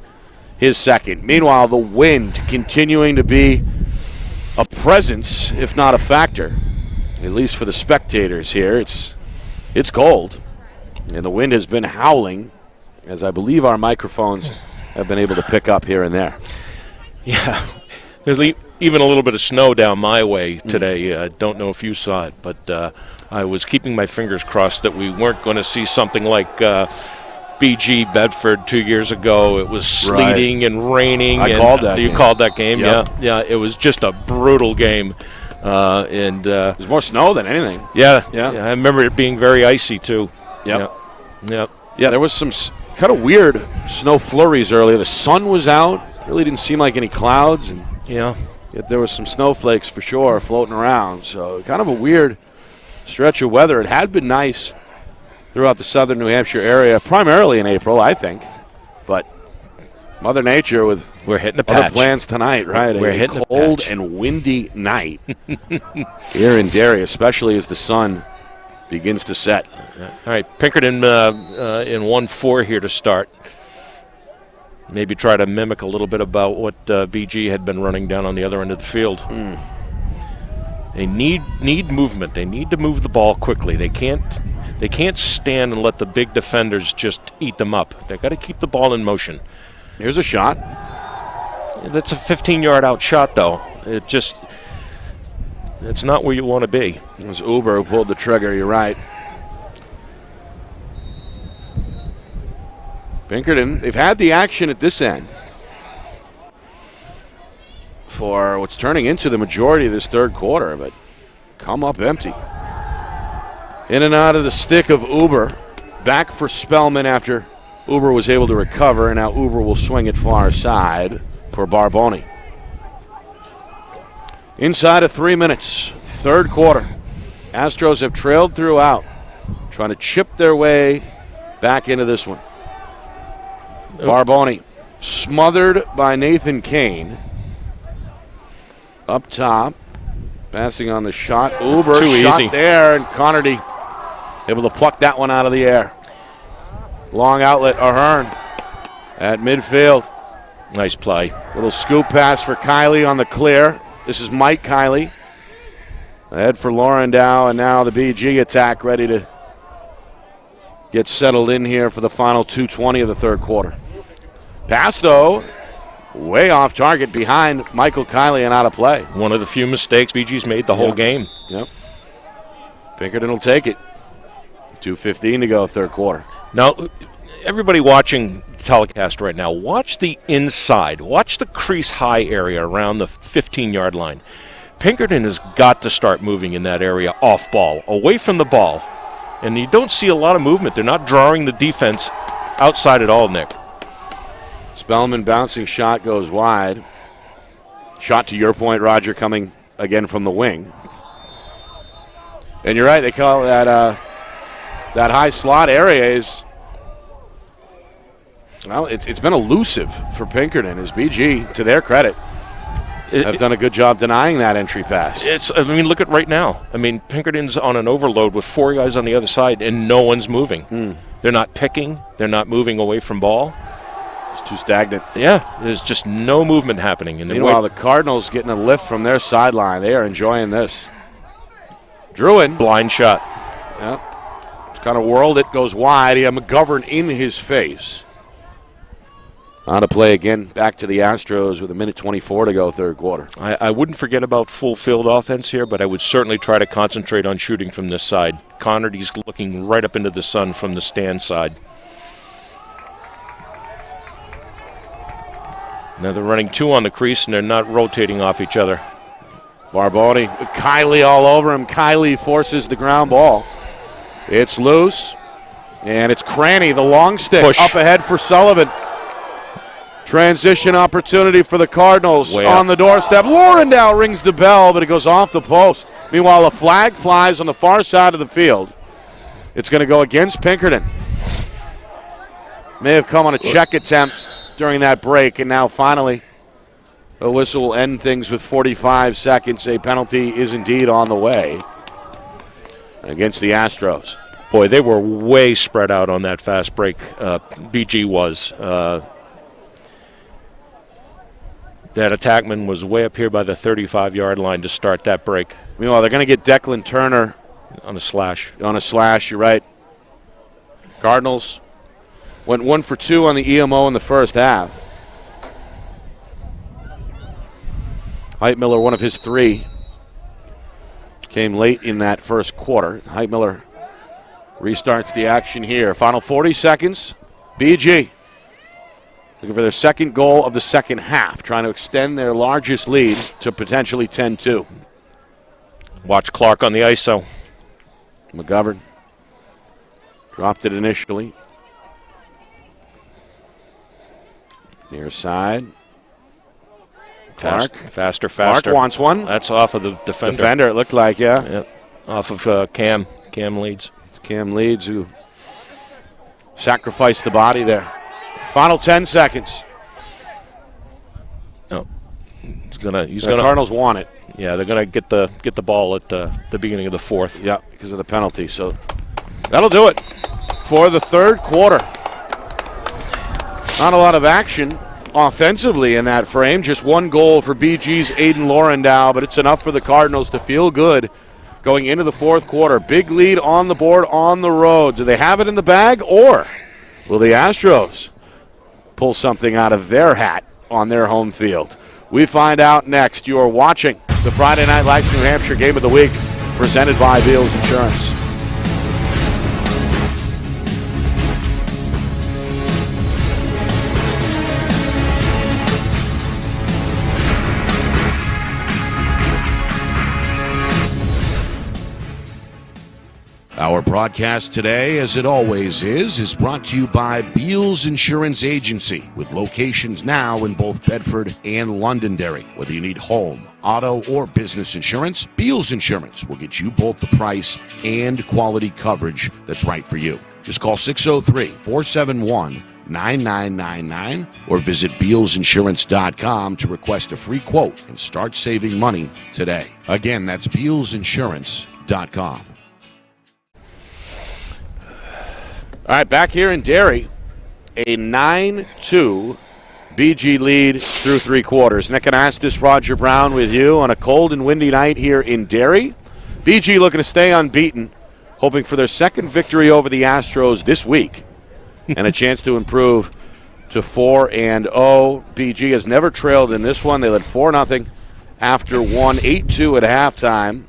his second. Meanwhile, the wind continuing to be a presence, if not a factor, at least for the spectators here. It's cold, and the wind has been howling, as I believe our microphones have been able to pick up here and there. Yeah, there's even a little bit of snow down my way today. Don't know if you saw it, but I was keeping my fingers crossed that we weren't going to see something like BG Bedford 2 years ago. It was sleeting and raining. I called that game. You called that game? Yep. Yeah. It was just a brutal game. There's more snow than anything. Yeah. I remember it being very icy, too. Yep. Yeah, there was some kind of weird snow flurries earlier. The sun was out. Really didn't seem like any clouds. And yeah. Yet there was some snowflakes for sure floating around. So kind of a weird stretch of weather. It had been nice throughout the southern New Hampshire area, primarily in April, I think. But Mother Nature we're hitting a other patch. Plans tonight, right? We're a hitting a cold patch. and windy night here in Derry, especially as the sun begins to set. All right, Pinkerton in 1-4 here to start. Maybe try to mimic a little bit about what BG had been running down on the other end of the field. They need movement. They need to move the ball quickly. They can't stand and let the big defenders just eat them up. They got to keep the ball in motion. Here's a shot. That's a 15-yard out shot, though. It's not where you want to be. It was Uber who pulled the trigger. You're right. Pinkerton, they've had the action at this end for what's turning into the majority of this third quarter, but come up empty. In and out of the stick of Uber. Back for Spellman after Uber was able to recover, and now Uber will swing it far side for Barboni. Inside of 3 minutes, third quarter. Astros have trailed throughout, trying to chip their way back into this one. Barboni smothered by Nathan Kane. Up top, passing on the shot. Uber Too shot easy there, and Connerty able to pluck that one out of the air. Long outlet, Ahern at midfield. Nice play. Little scoop pass for Kiley on the clear. This is Mike Kiley. Ahead for Laurendow, and now the BG attack ready to get settled in here for the final 2:20 of the third quarter. Pass, though, way off target behind Michael Kiley and out of play. One of the few mistakes BG's made the whole game. Yep. Pinkerton will take it. 2:15 to go, third quarter. Now, everybody watching the telecast right now, watch the inside. Watch the crease high area around the 15-yard line. Pinkerton has got to start moving in that area off ball, away from the ball. And you don't see a lot of movement. They're not drawing the defense outside at all, Nick. Spellman bouncing shot goes wide. Shot to your point, Roger, coming again from the wing. And you're right, they call that that high slot area is, well, it's been elusive for Pinkerton as BG, to their credit, have done a good job denying that entry pass. Look at right now. Pinkerton's on an overload with 4 guys on the other side, and no one's moving. They're not picking. They're not moving away from ball. It's too stagnant. Yeah, there's just no movement happening. Meanwhile, the Cardinals getting a lift from their sideline. They are enjoying this. Druin. Blind shot. Yeah. It's kind of whirled. It goes wide. He had McGovern in his face. On to play again, back to the Astros with 1:24 to go, third quarter. I wouldn't forget about full field offense here, but I would certainly try to concentrate on shooting from this side. Connerty's looking right up into the sun from the stand side. Now they're running two on the crease, and they're not rotating off each other. Barboni with Kiley all over him. Kiley forces the ground ball. It's loose, and it's Cranny, the long stick, Push. up ahead for Sullivan. Transition opportunity for the Cardinals on the doorstep. Laurendow rings the bell, but it goes off the post. Meanwhile, a flag flies on the far side of the field. It's going to go against Pinkerton. May have come on a check attempt during that break, and now finally the whistle will end things with 45 seconds. A penalty is indeed on the way against the Astros. Boy, they were way spread out on that fast break. BG was. That attackman was way up here by the 35-yard line to start that break. Meanwhile, they're going to get Declan Turner on a slash. On a slash, you're right. Cardinals went 1 for 2 on the EMO in the first half. Heitmiller, one of his 3, came late in that first quarter. Heitmiller restarts the action here. Final 40 seconds. BG looking for their second goal of the second half, trying to extend their largest lead to potentially 10-2. Watch Clark on the ISO. McGovern dropped it initially. Near side. Clark. Faster. Clark wants one. That's off of the defender. Defender, it looked like, yeah. Yep. Off of Cam. Cam Leeds. It's Cam Leeds who sacrificed the body there. Final 10 seconds. Oh, the Cardinals want it. Yeah, they're gonna get the ball at the beginning of the fourth. Yeah, because of the penalty. So that'll do it for the third quarter. Not a lot of action offensively in that frame. Just one goal for BG's Aiden Laurendow, but it's enough for the Cardinals to feel good going into the fourth quarter. Big lead on the board on the road. Do they have it in the bag, or will the Astros pull something out of their hat on their home field? We find out next. You are watching the Friday Night Lights New Hampshire Game of the Week, presented by Beals Insurance. Our broadcast today, as it always is brought to you by Beals Insurance Agency, with locations now in both Bedford and Londonderry. Whether you need home, auto, or business insurance, Beals Insurance will get you both the price and quality coverage that's right for you. Just call 603-471-9999 or visit BealsInsurance.com to request a free quote and start saving money today. Again, that's BealsInsurance.com. All right, back here in Derry, a 9-2 BG lead through three quarters. Nick Anastas, Roger Brown with you on a cold and windy night here in Derry. BG looking to stay unbeaten, hoping for their second victory over the Astros this week and a chance to improve to 4-0. BG has never trailed in this one. They led 4-0 after one, 8-2 at halftime.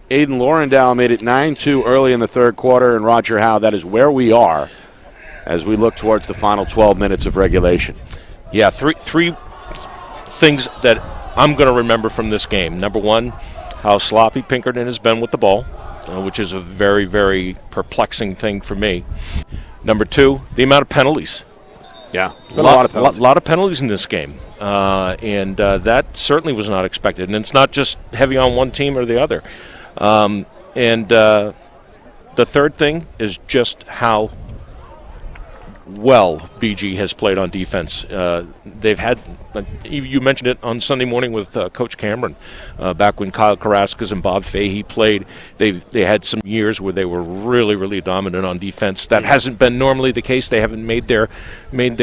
Aiden Laurendow made it 9-2 early in the third quarter, and Roger Howe, that is where we are as we look towards the final 12 minutes of regulation. Yeah, three things that I'm going to remember from this game. Number one, how sloppy Pinkerton has been with the ball, which is a very, very perplexing thing for me. Number two, the amount of penalties. Yeah, a lot of penalties in this game, and that certainly was not expected. And it's not just heavy on one team or the other. The third thing is just how well BG has played on defense. They've had, you mentioned it on Sunday morning with Coach Cameron, back when Kyle Carrasquez and Bob Fahey played. They had some years where they were really, really dominant on defense. That hasn't been normally the case. They haven't made their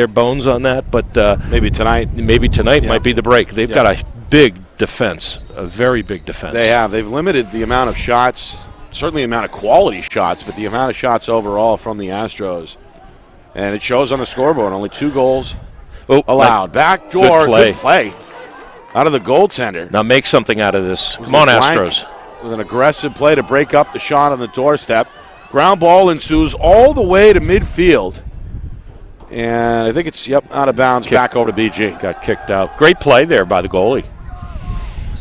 bones on that, but maybe tonight might be the break. They've got a big defense, a very big defense. They have. They've limited the amount of shots, certainly the amount of quality shots, but the amount of shots overall from the Astros. And it shows on the scoreboard, only 2 goals allowed. Backdoor, good play out of the goaltender. Now make something out of this. Come on, Astros. With an aggressive play to break up the shot on the doorstep. Ground ball ensues all the way to midfield. And I think it's, out of bounds, back over to BG. Got kicked out. Great play there by the goalie.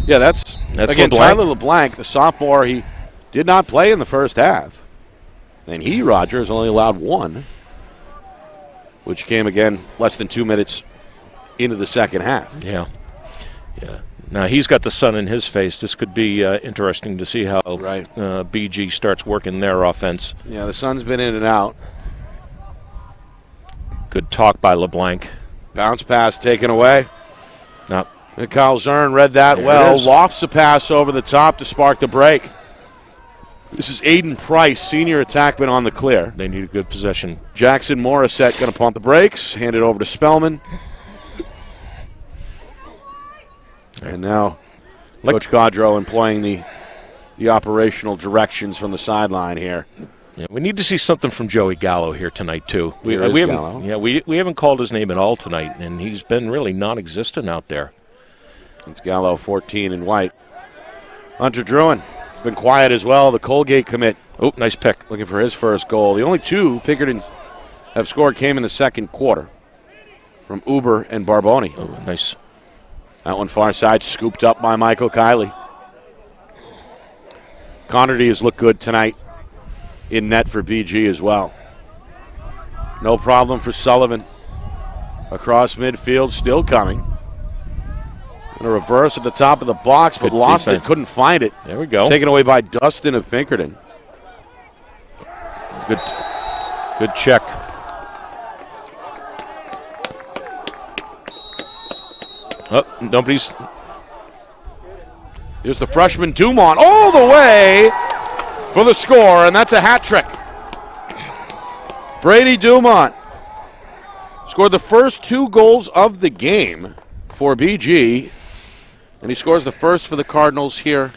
Yeah, that's again, LeBlanc. Tyler LeBlanc, the sophomore, he did not play in the first half. And he, Roger, has only allowed one, which came again less than 2 minutes into the second half. Yeah. Now he's got the sun in his face. This could be interesting to see how BG starts working their offense. Yeah, the sun's been in and out. Good talk by LeBlanc. Bounce pass taken away. No. And Kyle Zern read that well. Lofts a pass over the top to spark the break. This is Aiden Price, senior attackman on the clear. They need a good possession. Jackson Morissette going to pump the brakes. Hand it over to Spellman. And now Coach Gaudreau employing the operational directions from the sideline here. Yeah, we need to see something from Joey Gallo here tonight too. We haven't called his name at all tonight, and he's been really non-existent out there. It's Gallo, 14 in white. Hunter Druin has been quiet as well. The Colgate commit. Oh, nice pick. Looking for his first goal. The only two Pinkerton have scored came in the second quarter from Uber and Barboni. Oh, nice. That one far side, scooped up by Michael Kiley. Connerty has looked good tonight in net for BG as well. No problem for Sullivan. Across midfield, still coming. And a reverse at the top of the box, but lost it, couldn't find it. There we go. Taken away by Dustin of Pinkerton. Good check. Oh, nobody's. Here's the freshman Dumont all the way for the score, and that's a hat trick. Brady Dumont scored the first 2 goals of the game for BG, and he scores the first for the Cardinals here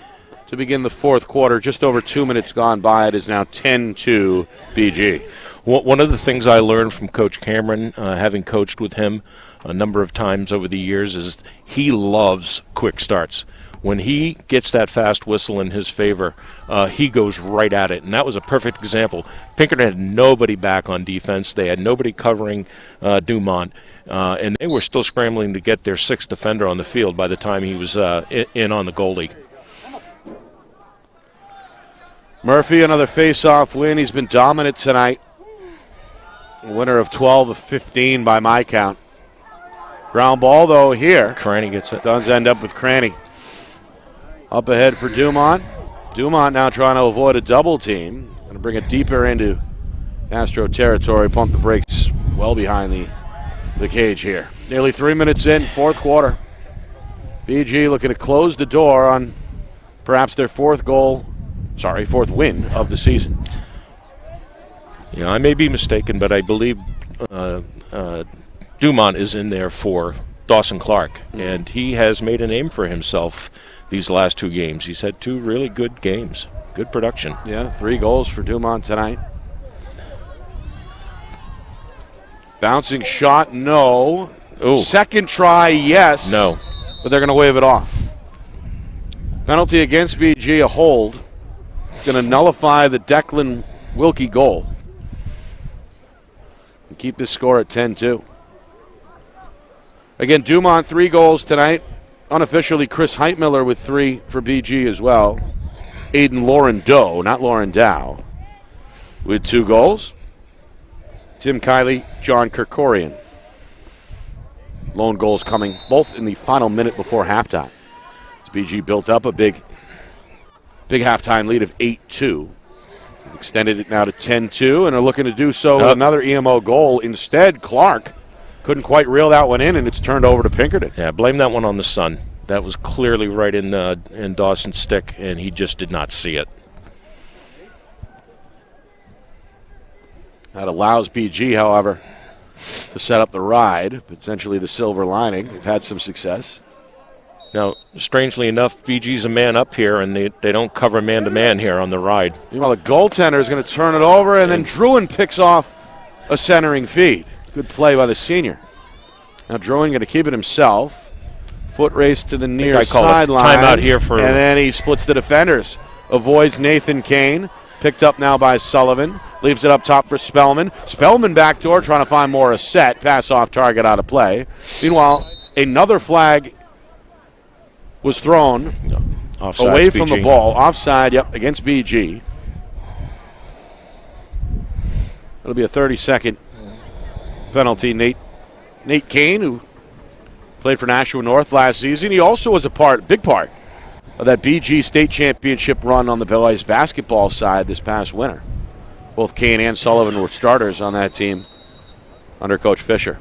to begin the fourth quarter. Just over 2 minutes gone by. It is now 10-2 BG. One of the things I learned from Coach Cameron, having coached with him a number of times over the years, is he loves quick starts. When he gets that fast whistle in his favor, he goes right at it. And that was a perfect example. Pinkerton had nobody back on defense. They had nobody covering Dumont. And they were still scrambling to get their 6th defender on the field by the time he was in on the goalie. Murphy, another face-off win. He's been dominant tonight. A winner of 12 of 15 by my count. Ground ball, though, here. Cranny gets it. Does end up with Cranny. Up ahead for Dumont. Dumont now trying to avoid a double team. Going to bring it deeper into Astro territory. Pump the brakes well behind the cage here. Nearly 3 minutes in, fourth quarter. BG looking to close the door on perhaps their fourth win of the season. Yeah, I may be mistaken, but I believe Dumont is in there for Dawson Clark, and he has made a name for himself these last 2 games. He's had 2 really good games. Good production. Yeah, 3 goals for Dumont tonight. Bouncing shot, no. Ooh. Second try, yes. No. But they're going to wave it off. Penalty against BG, a hold. It's going to nullify the Declan Wilkie goal. And keep this score at 10-2. Again, Dumont 3 goals tonight. Unofficially, Chris Heitmiller with 3 for BG as well. Aiden Lauren Doe, not Lauren Dow, with 2 goals. Tim Kiley, John Kerkorian. Lone goals coming both in the final minute before halftime. As BG built up a big halftime lead of 8-2. Extended it now to 10-2 and are looking to do so with another EMO goal. Instead, Clark couldn't quite reel that one in, and it's turned over to Pinkerton. Yeah, blame that one on the sun. That was clearly right in Dawson's stick, and he just did not see it. That allows BG, however, to set up the ride, potentially the silver lining. They've had some success. Now, strangely enough, BG's a man up here, and they don't cover man-to-man here on the ride. Meanwhile, the goaltender is going to turn it over, and then Druin picks off a centering feed. Good play by the senior. Now Druin going to keep it himself. Foot race to the near I call it sideline. timeout here for. And then he splits the defenders. Avoids Nathan Kane. Picked up now by Sullivan. Leaves it up top for Spellman. Spellman backdoor trying to find Morissette. Pass off target out of play. Meanwhile, another flag was thrown away from the ball. Offside, against BG. It'll be a 30-second penalty. Nate Kane, who played for Nashua North last season, he also was big part of that BG state championship run on the boys basketball side this past winter. Both Kane and Sullivan were starters on that team under Coach Fisher.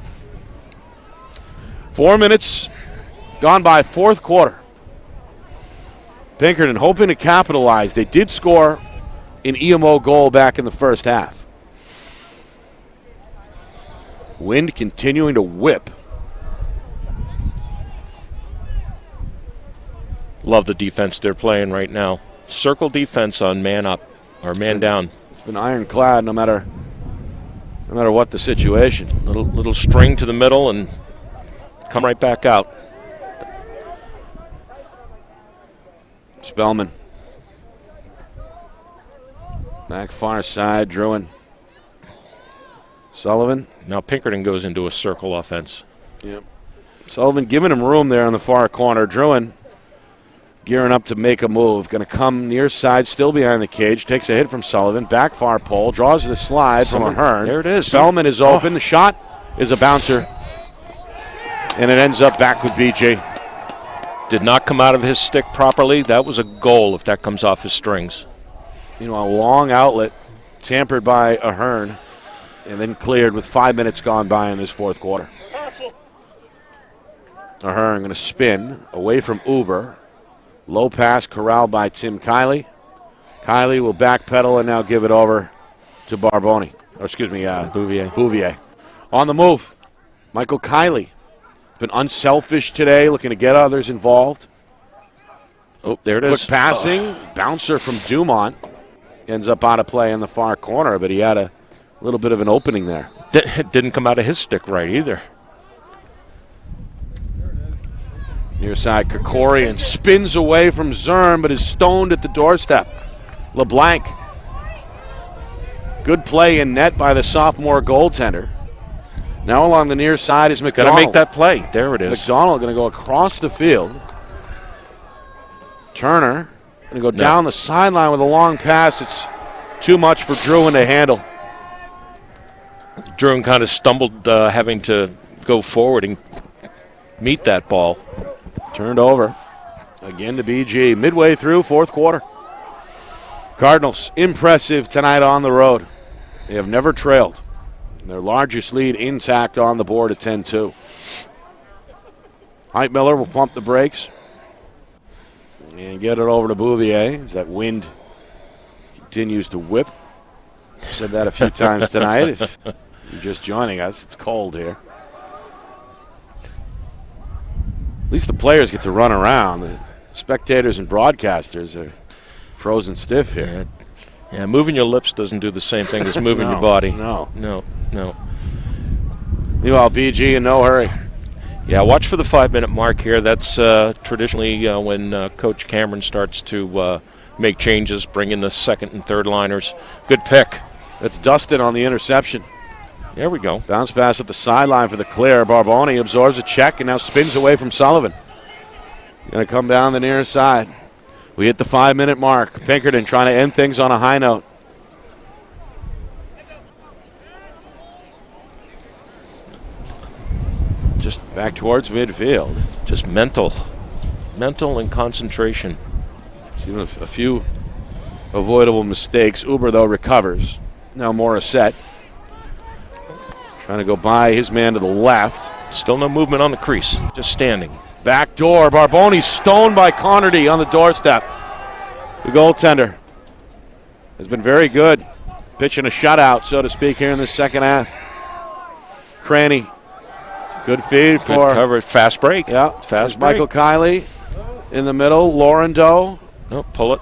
4 minutes gone by, fourth quarter. Pinkerton hoping to capitalize. They did score an EMO goal back in the first half. Wind continuing to whip. Love the defense they're playing right now. Circle defense on man up or man down. It's been ironclad no matter what the situation. Little string to the middle and come right back out. Spellman. Back far side, Druin. Sullivan. Now Pinkerton goes into a circle offense. Yep. Sullivan giving him room there in the far corner. Druin gearing up to make a move. Going to come near side, still behind the cage. Takes a hit from Sullivan. Back far pole. Draws the slide from Ahern. There it is. Spellman is open. The shot is a bouncer. And it ends up back with BG. Did not come out of his stick properly. That was a goal if that comes off his strings. A long outlet tampered by Ahern and then cleared with 5 minutes gone by in this fourth quarter. Ahern going to spin away from Uber. Low pass corralled by Tim Kiley. Kiley will backpedal and now give it over to Bouvier. Bouvier. On the move, Michael Kiley. Been unselfish today, looking to get others involved. Oh, there it is. Quick passing. Bouncer from Dumont. Ends up out of play in the far corner, but he had a little bit of an opening there. Didn't come out of his stick right either. Near side, Krikorian spins away from Zern, but is stoned at the doorstep. LeBlanc. Good play in net by the sophomore goaltender. Now along the near side is McDonald. Got to make that play. There it is. McDonald going to go across the field. Turner going to go down the sideline with a long pass. It's too much for Druin to handle. Druin kind of stumbled having to go forward and meet that ball. Turned over. Again to BG. Midway through, fourth quarter. Cardinals, impressive tonight on the road. They have never trailed. Their largest lead intact on the board at 10-2. Heitmiller will pump the brakes and get it over to Bouvier as that wind continues to whip. I've said that a few times tonight. If you're just joining us, it's cold here. At least the players get to run around. The spectators and broadcasters are frozen stiff here. Yeah, moving your lips doesn't do the same thing as moving your body. No. Meanwhile, BG in no hurry. Yeah, watch for the 5-minute mark here. That's traditionally when Coach Cameron starts to make changes, bring in the second and third liners. Good pick. That's Dustin on the interception. There we go. Bounce pass at the sideline for the clear. Barboni absorbs a check and now spins away from Sullivan. Going to come down the near side. We hit the 5-minute mark. Pinkerton trying to end things on a high note. Just back towards midfield. Just mental and concentration. Seen a few avoidable mistakes. Uber, though, recovers. Now Morissette trying to go by his man to the left. Still no movement on the crease. Just standing. Back door. Barboni stoned by Connerty on the doorstep. The goaltender has been very good. Pitching a shutout, so to speak, here in the second half. Cranny. Good feed for. Good cover. Fast break. Yeah. Fast break. Michael Kiley in the middle. Laurendo. Oh, pull it.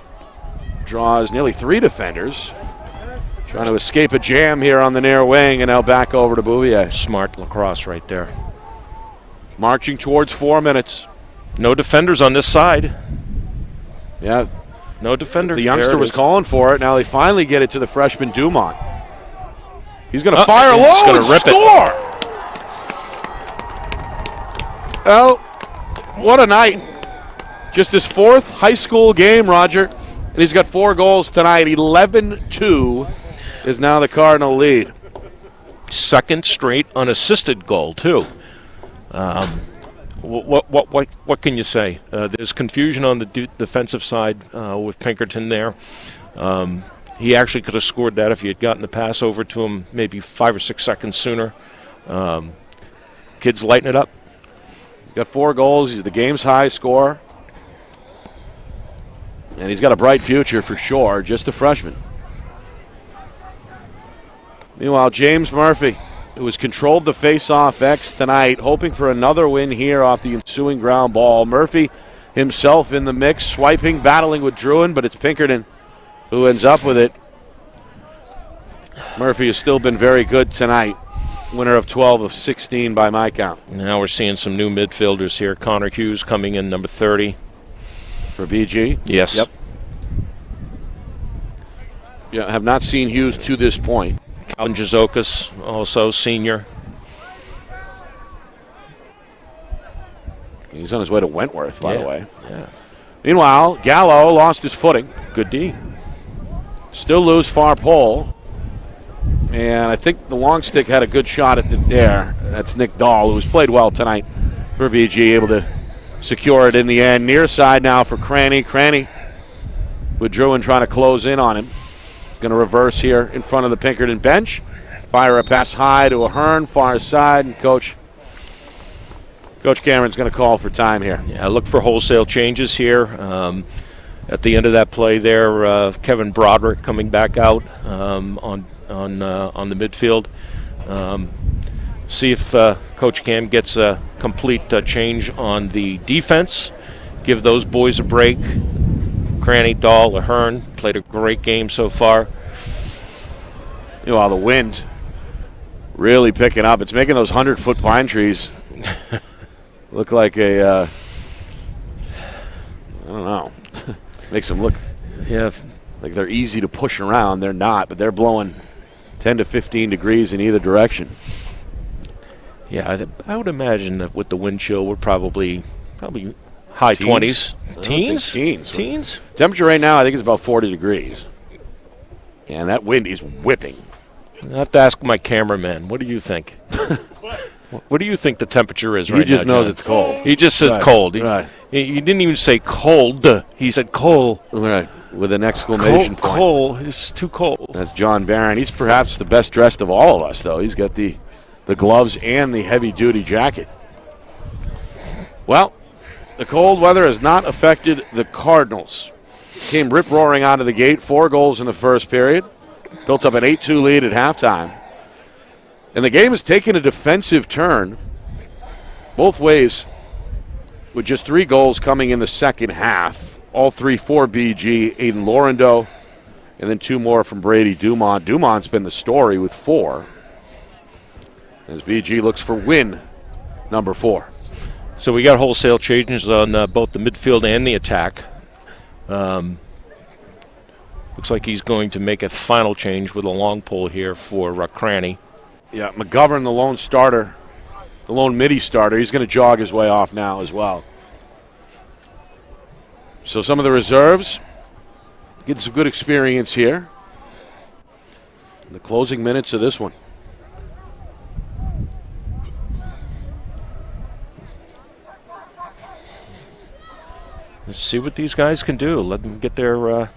Draws nearly 3 defenders. Trying to escape a jam here on the near wing, and now back over to Bouvier. Smart lacrosse right there. Marching towards 4 minutes. No defenders on this side. Yeah. No defender. The youngster was calling for it. Now they finally get it to the freshman Dumont. He's going to fire low and score. Well, what a night. Just his 4th high school game, Roger. And he's got 4 goals tonight. 11-2 is now the Cardinal lead. Second straight unassisted goal, too. What can you say? There's confusion on the defensive side with Pinkerton there. He actually could have scored that if he had gotten the pass over to him maybe 5 or 6 seconds sooner. Kid's lighting it up. Got 4 goals. He's the game's high scorer. And he's got a bright future for sure, just a freshman. Meanwhile, James Murphy, who has controlled the face-off X tonight, hoping for another win here off the ensuing ground ball. Murphy himself in the mix, swiping, battling with Druin, but it's Pinkerton who ends up with it. Murphy has still been very good tonight. Winner of 12 of 16 by my count. Now we're seeing some new midfielders here. Connor Hughes coming in, number 30. For BG? Yes. Yep. Yeah, have not seen Hughes to this point. Calvin Jazokas, also senior. He's on his way to Wentworth, by the way. Yeah. Meanwhile, Gallo lost his footing. Good D. Still lose far pole. And I think the long stick had a good shot at there. That's Nick Dahl, who's played well tonight for BG, able to secure it in the end. Near side now for Cranny. Cranny with Druin trying to close in on him. Going to reverse here in front of the Pinkerton bench. Fire a pass high to Ahern, far side, and Coach Cameron's going to call for time here. Yeah, look for wholesale changes here. At the end of that play there, Kevin Broderick coming back out on the midfield. See if Coach Cam gets a complete change on the defense. Give those boys a break. Cranny, Dahl, Ahern played a great game so far. You know, the wind really picking up. It's making those 100-foot pine trees look like I don't know. Makes them look like they're easy to push around. They're not, but they're blowing 10 to 15 degrees in either direction. Yeah, I would imagine that with the wind chill, we're probably high Teens? 20s. Teens. Temperature right now, I think, is about 40 degrees. And that wind is whipping. I have to ask my cameraman. What do you think? What do you think the temperature is right now? He just knows it's cold. He just said cold. He didn't even say cold. He said cold. Right, with an exclamation point. Cold. It's too cold. That's John Barron. He's perhaps the best dressed of all of us, though. He's got the gloves and the heavy-duty jacket. Well, the cold weather has not affected the Cardinals. Came rip-roaring out of the gate, 4 goals in the first period. Built up an 8-2 lead at halftime. And the game has taken a defensive turn both ways with just 3 goals coming in the second half. All 3 for BG, Aiden Laurendo, and then 2 more from Brady Dumont. Dumont's been the story with 4 as BG looks for win number 4. So we got wholesale changes on both the midfield and the attack. Looks like he's going to make a final change with a long pull here for Cranny. Yeah, McGovern, the lone starter, the lone midi starter, he's going to jog his way off now as well. So some of the reserves getting some good experience here in the closing minutes of this one. Let's see what these guys can do. Let them get their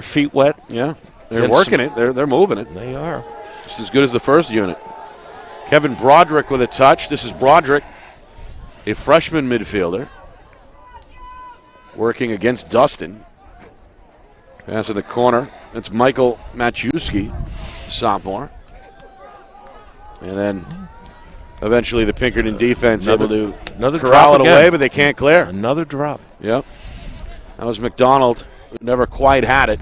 feet wet. Yeah, they're working it. They're moving it. They are. Just as good as the first unit. Kevin Broderick with a touch. This is Broderick, a freshman midfielder, working against Dustin. Pass in the corner. That's Michael Maciuski, sophomore. And then eventually the Pinkerton defense able to corral it away, but they can't clear. Another drop. Yep. That was McDonald, who never quite had it.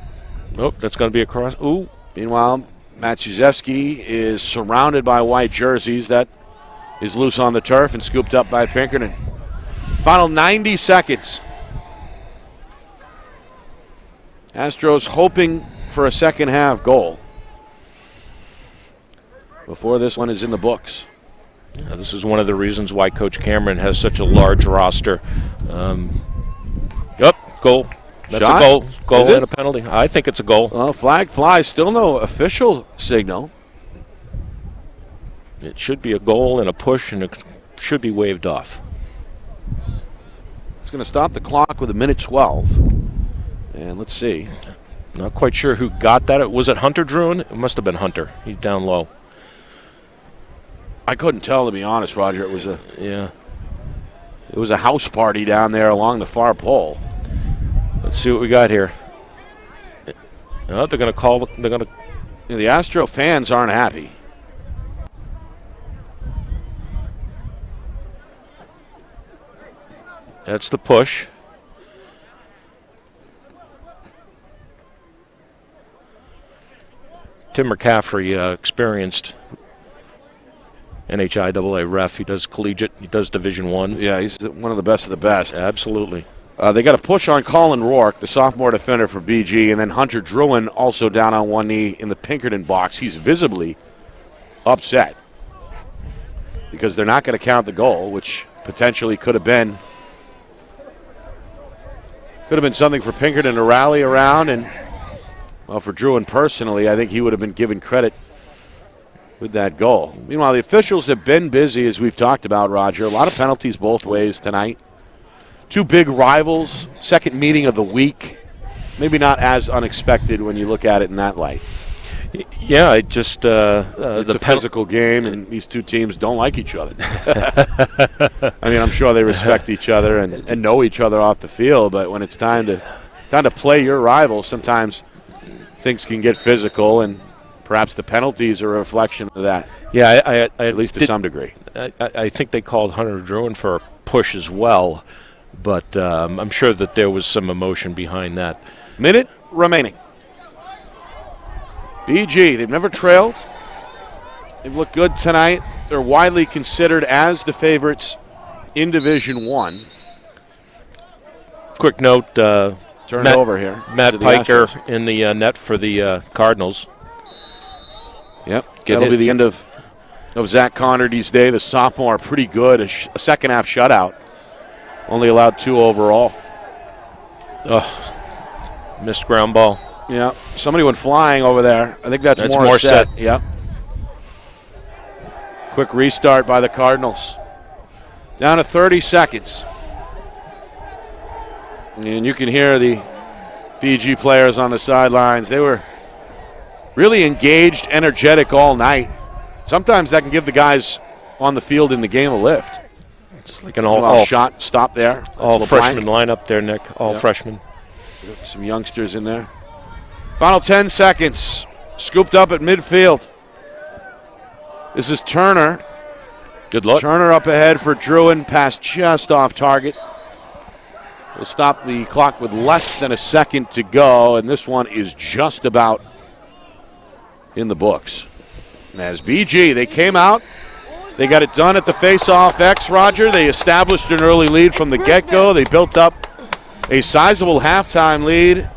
Nope, that's going to be a cross. Ooh. Meanwhile, Maciuszewski is surrounded by white jerseys. That is loose on the turf and scooped up by Pinkerton. Final 90 seconds. Astros hoping for a second half goal before this one is in the books. Yeah, this is one of the reasons why Coach Cameron has such a large roster. Goal. That's Shot? a goal. Goal Is it? and a penalty. I think it's a goal. Well, flag flies. Still no official signal. It should be a goal and a push, and it should be waved off. It's going to stop the clock with 1:12. And let's see. Not quite sure who got that. Was it Hunter Druin? It must have been Hunter. He's down low. I couldn't tell, to be honest, Roger. It was Yeah. a house party down there along the far pole. Let's see what we got here. They're going to call. They're going to. The Astro fans aren't happy. That's the push. Tim McCaffrey, experienced NHIAA ref. He does collegiate. He does Division I. Yeah, he's one of the best of the best. Absolutely. They got a push on Colin Rourke, the sophomore defender for BG, and then Hunter Druin also down on one knee in the Pinkerton box. He's visibly upset because they're not going to count the goal, which potentially could have been something for Pinkerton to rally around. And, well, for Druin personally, I think he would have been given credit with that goal. Meanwhile, the officials have been busy, as we've talked about, Roger. A lot of penalties both ways tonight. Two big rivals, second meeting of the week. Maybe not as unexpected when you look at it in that light. Yeah, it just it's a physical game, and these two teams don't like each other. I mean, I'm sure they respect each other and know each other off the field, but when it's time to play your rival, sometimes things can get physical, and perhaps the penalties are a reflection of that. Yeah, at least to some degree. I think they called Hunter Druin for a push as well, but I'm sure that there was some emotion behind that. Minute remaining. BG, they've never trailed. They've looked good tonight. They're widely considered as the favorites in Division I. Quick note, Turn it over here. Matt Piker in the net for the Cardinals. Yep, that'll be the end of Zach Connerty's day. The sophomore, pretty good. A second-half shutout. Only allowed 2 overall. Missed ground ball. Yeah, somebody went flying over there. I think that's more set. Yep. Quick restart by the Cardinals. Down to 30 seconds. And you can hear the BG players on the sidelines. They were really engaged, energetic all night. Sometimes that can give the guys on the field in the game a lift. It's like an all shot stop there. All freshman lineup there, Nick. All freshmen. Some youngsters in there. Final 10 seconds. Scooped up at midfield. This is Turner. Good luck. Turner up ahead for Druin. Pass just off target. We'll stop the clock with less than a second to go, and this one is just about in the books. And as BG, they came out. They got it done at the face-off X, Roger. They established an early lead from the get-go. They built up a sizable halftime lead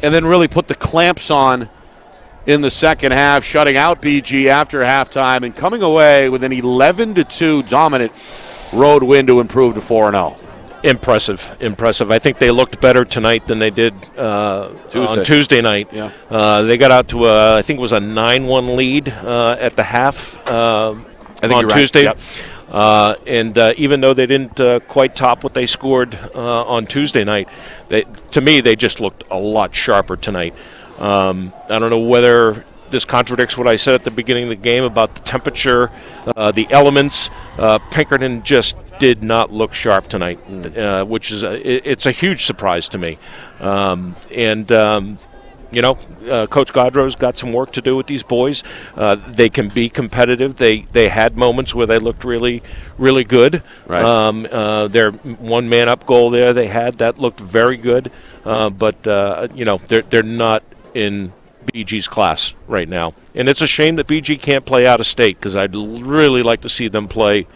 and then really put the clamps on in the second half, shutting out BG after halftime and coming away with an 11-2 dominant road win to improve to 4-0. Impressive. I think they looked better tonight than they did on Tuesday night. Yeah. They got out to I think it was a 9-1 lead at the half on Tuesday. Right. Yep. And even though they didn't quite top what they scored on Tuesday night, to me they just looked a lot sharper tonight. I don't know whether this contradicts what I said at the beginning of the game about the temperature, the elements. Pinkerton just did not look sharp tonight, which is it's a huge surprise to me. Coach Godrow's got some work to do with these boys. They can be competitive. They had moments where they looked really, really good. Right. Their one-man up goal there they had that looked very good. But they're not in BG's class right now. And it's a shame that BG can't play out of state, because I'd really like to see them play,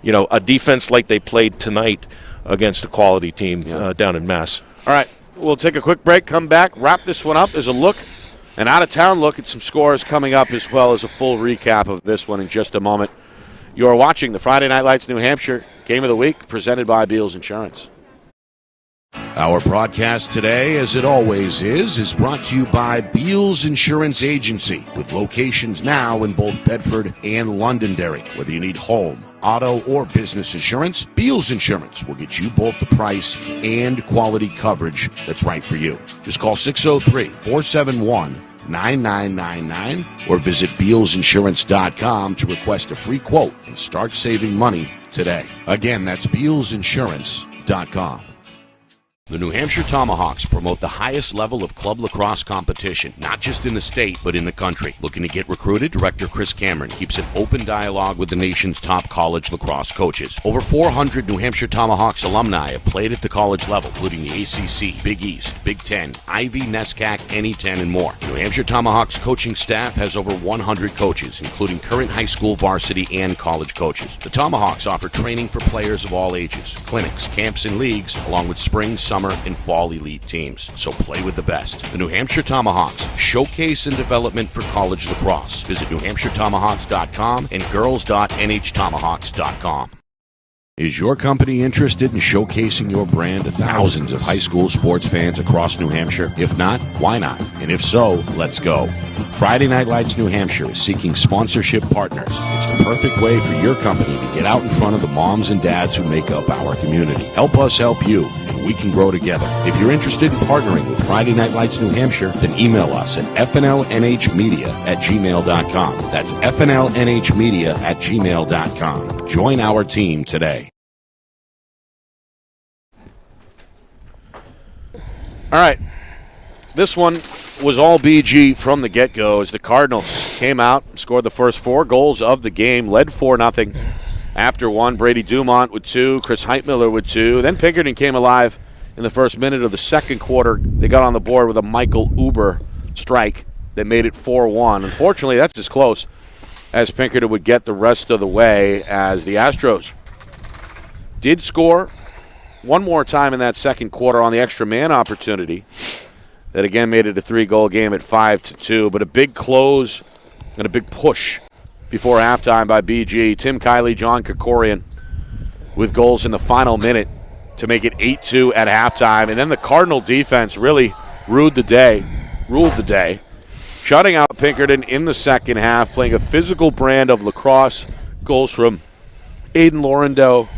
a defense like they played tonight against a quality team down in Mass. All right, we'll take a quick break, come back, wrap this one up. There's an out-of-town look at some scores coming up, as well as a full recap of this one in just a moment. You're watching the Friday Night Lights New Hampshire Game of the Week, presented by Beals Insurance. Our broadcast today, as it always is brought to you by Beals Insurance Agency, with locations now in both Bedford and Londonderry. Whether you need home, auto, or business insurance, Beals Insurance will get you both the price and quality coverage that's right for you. Just call 603-471-9999 or visit BealsInsurance.com to request a free quote and start saving money today. Again, that's BealsInsurance.com. The New Hampshire Tomahawks promote the highest level of club lacrosse competition, not just in the state, but in the country. Looking to get recruited? Director Chris Cameron keeps an open dialogue with the nation's top college lacrosse coaches. Over 400 New Hampshire Tomahawks alumni have played at the college level, including the ACC, Big East, Big Ten, Ivy, NESCAC, NE10, and more. New Hampshire Tomahawks coaching staff has over 100 coaches, including current high school, varsity, and college coaches. The Tomahawks offer training for players of all ages, clinics, camps, and leagues, along with spring, summer, and fall elite teams. So play with the best. The New Hampshire Tomahawks, showcase and development for college lacrosse. Visit NewHampshireTomahawks.com and girls.nhtomahawks.com. Is your company interested in showcasing your brand to thousands of high school sports fans across New Hampshire? If not, why not? And if so, let's go. Friday Night Lights New Hampshire is seeking sponsorship partners. It's the perfect way for your company to get out in front of the moms and dads who make up our community. Help us help you, and we can grow together. If you're interested in partnering with Friday Night Lights New Hampshire, then email us at fnlnhmedia@gmail.com. That's fnlnhmedia@gmail.com. Join our team today. All right. This one was all BG from the get-go as the Cardinals came out and scored the first 4 goals of the game, led 4-0 after one. Brady Dumont with 2, Chris Heitmiller with 2. Then Pinkerton came alive in the first minute of the second quarter. They got on the board with a Michael Uber strike that made it 4-1. Unfortunately, that's as close as Pinkerton would get the rest of the way, as the Astros did score one more time in that second quarter on the extra man opportunity. That again made it a 3-goal game at 5-2, but a big close and a big push before halftime by BG. Tim Kiley, John Krikorian with goals in the final minute to make it 8-2 at halftime. And then the Cardinal defense really ruled the day, shutting out Pinkerton in the second half, playing a physical brand of lacrosse. Goals from Aiden Laurendo,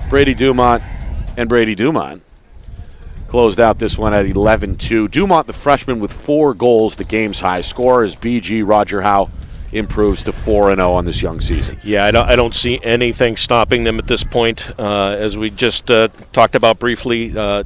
Brady Dumont, and Brady Dumont closed out this one at 11-2. Dumont, the freshman, with 4 goals, the game's high score, as BG Roger Howe improves to 4-0 on this young season. Yeah, I don't see anything stopping them at this point. As we just talked about briefly, to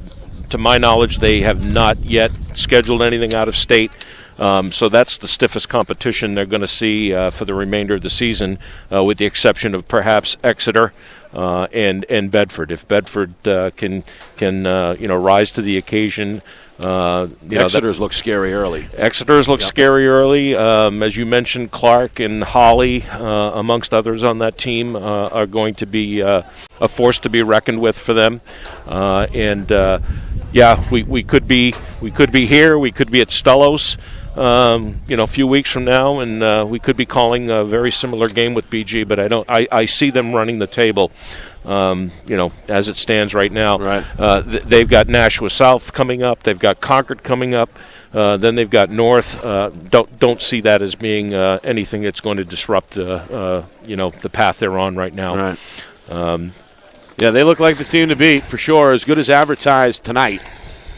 my knowledge, they have not yet scheduled anything out of state. So that's the stiffest competition they're going to see for the remainder of the season, with the exception of perhaps Exeter and Bedford. If Bedford can rise to the occasion. Exeter's look scary early. Exeter's look scary early. As you mentioned, Clark and Holly, amongst others on that team, are going to be a force to be reckoned with for them. We could be here. We could be at Stellos. A few weeks from now, and we could be calling a very similar game with BG, but I see them running the table, as it stands right now. Right. They've got Nashua South coming up. They've got Concord coming up. Then they've got North. Don't see that as being anything that's going to disrupt the path they're on right now. Right. They look like the team to beat for sure, as good as advertised tonight.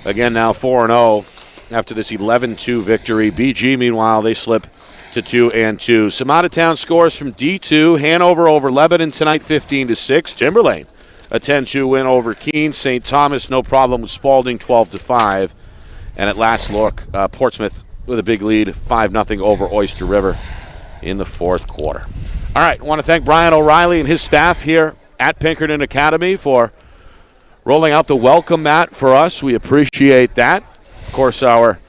Again, now 4-0. After this 11-2 victory. BG, meanwhile, they slip to 2-2. Some out-of-town scores from D2. Hanover over Lebanon tonight, 15-6. Timberlane, a 10-2 win over Keene. St. Thomas, no problem with Spalding, 12-5. And at last look, Portsmouth with a big lead, 5-0 over Oyster River in the fourth quarter. All right, I want to thank Brian O'Reilly and his staff here at Pinkerton Academy for rolling out the welcome mat for us. We appreciate that. Of course, our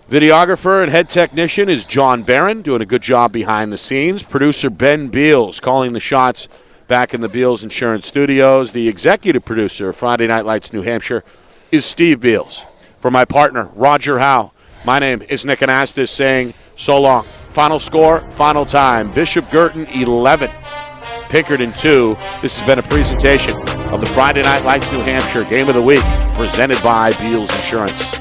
Videographer and head technician is John Barron, doing a good job behind the scenes. Producer Ben Beals calling the shots back in the Beals Insurance Studios. The executive producer of Friday Night Lights New Hampshire is Steve Beals. For my partner, Roger Howe, my name is Nick Anastas saying so long. Final score, final time, Bishop Guertin 11, Pinkerton 2. This has been a presentation of the Friday Night Lights New Hampshire Game of the Week presented by Beals Insurance.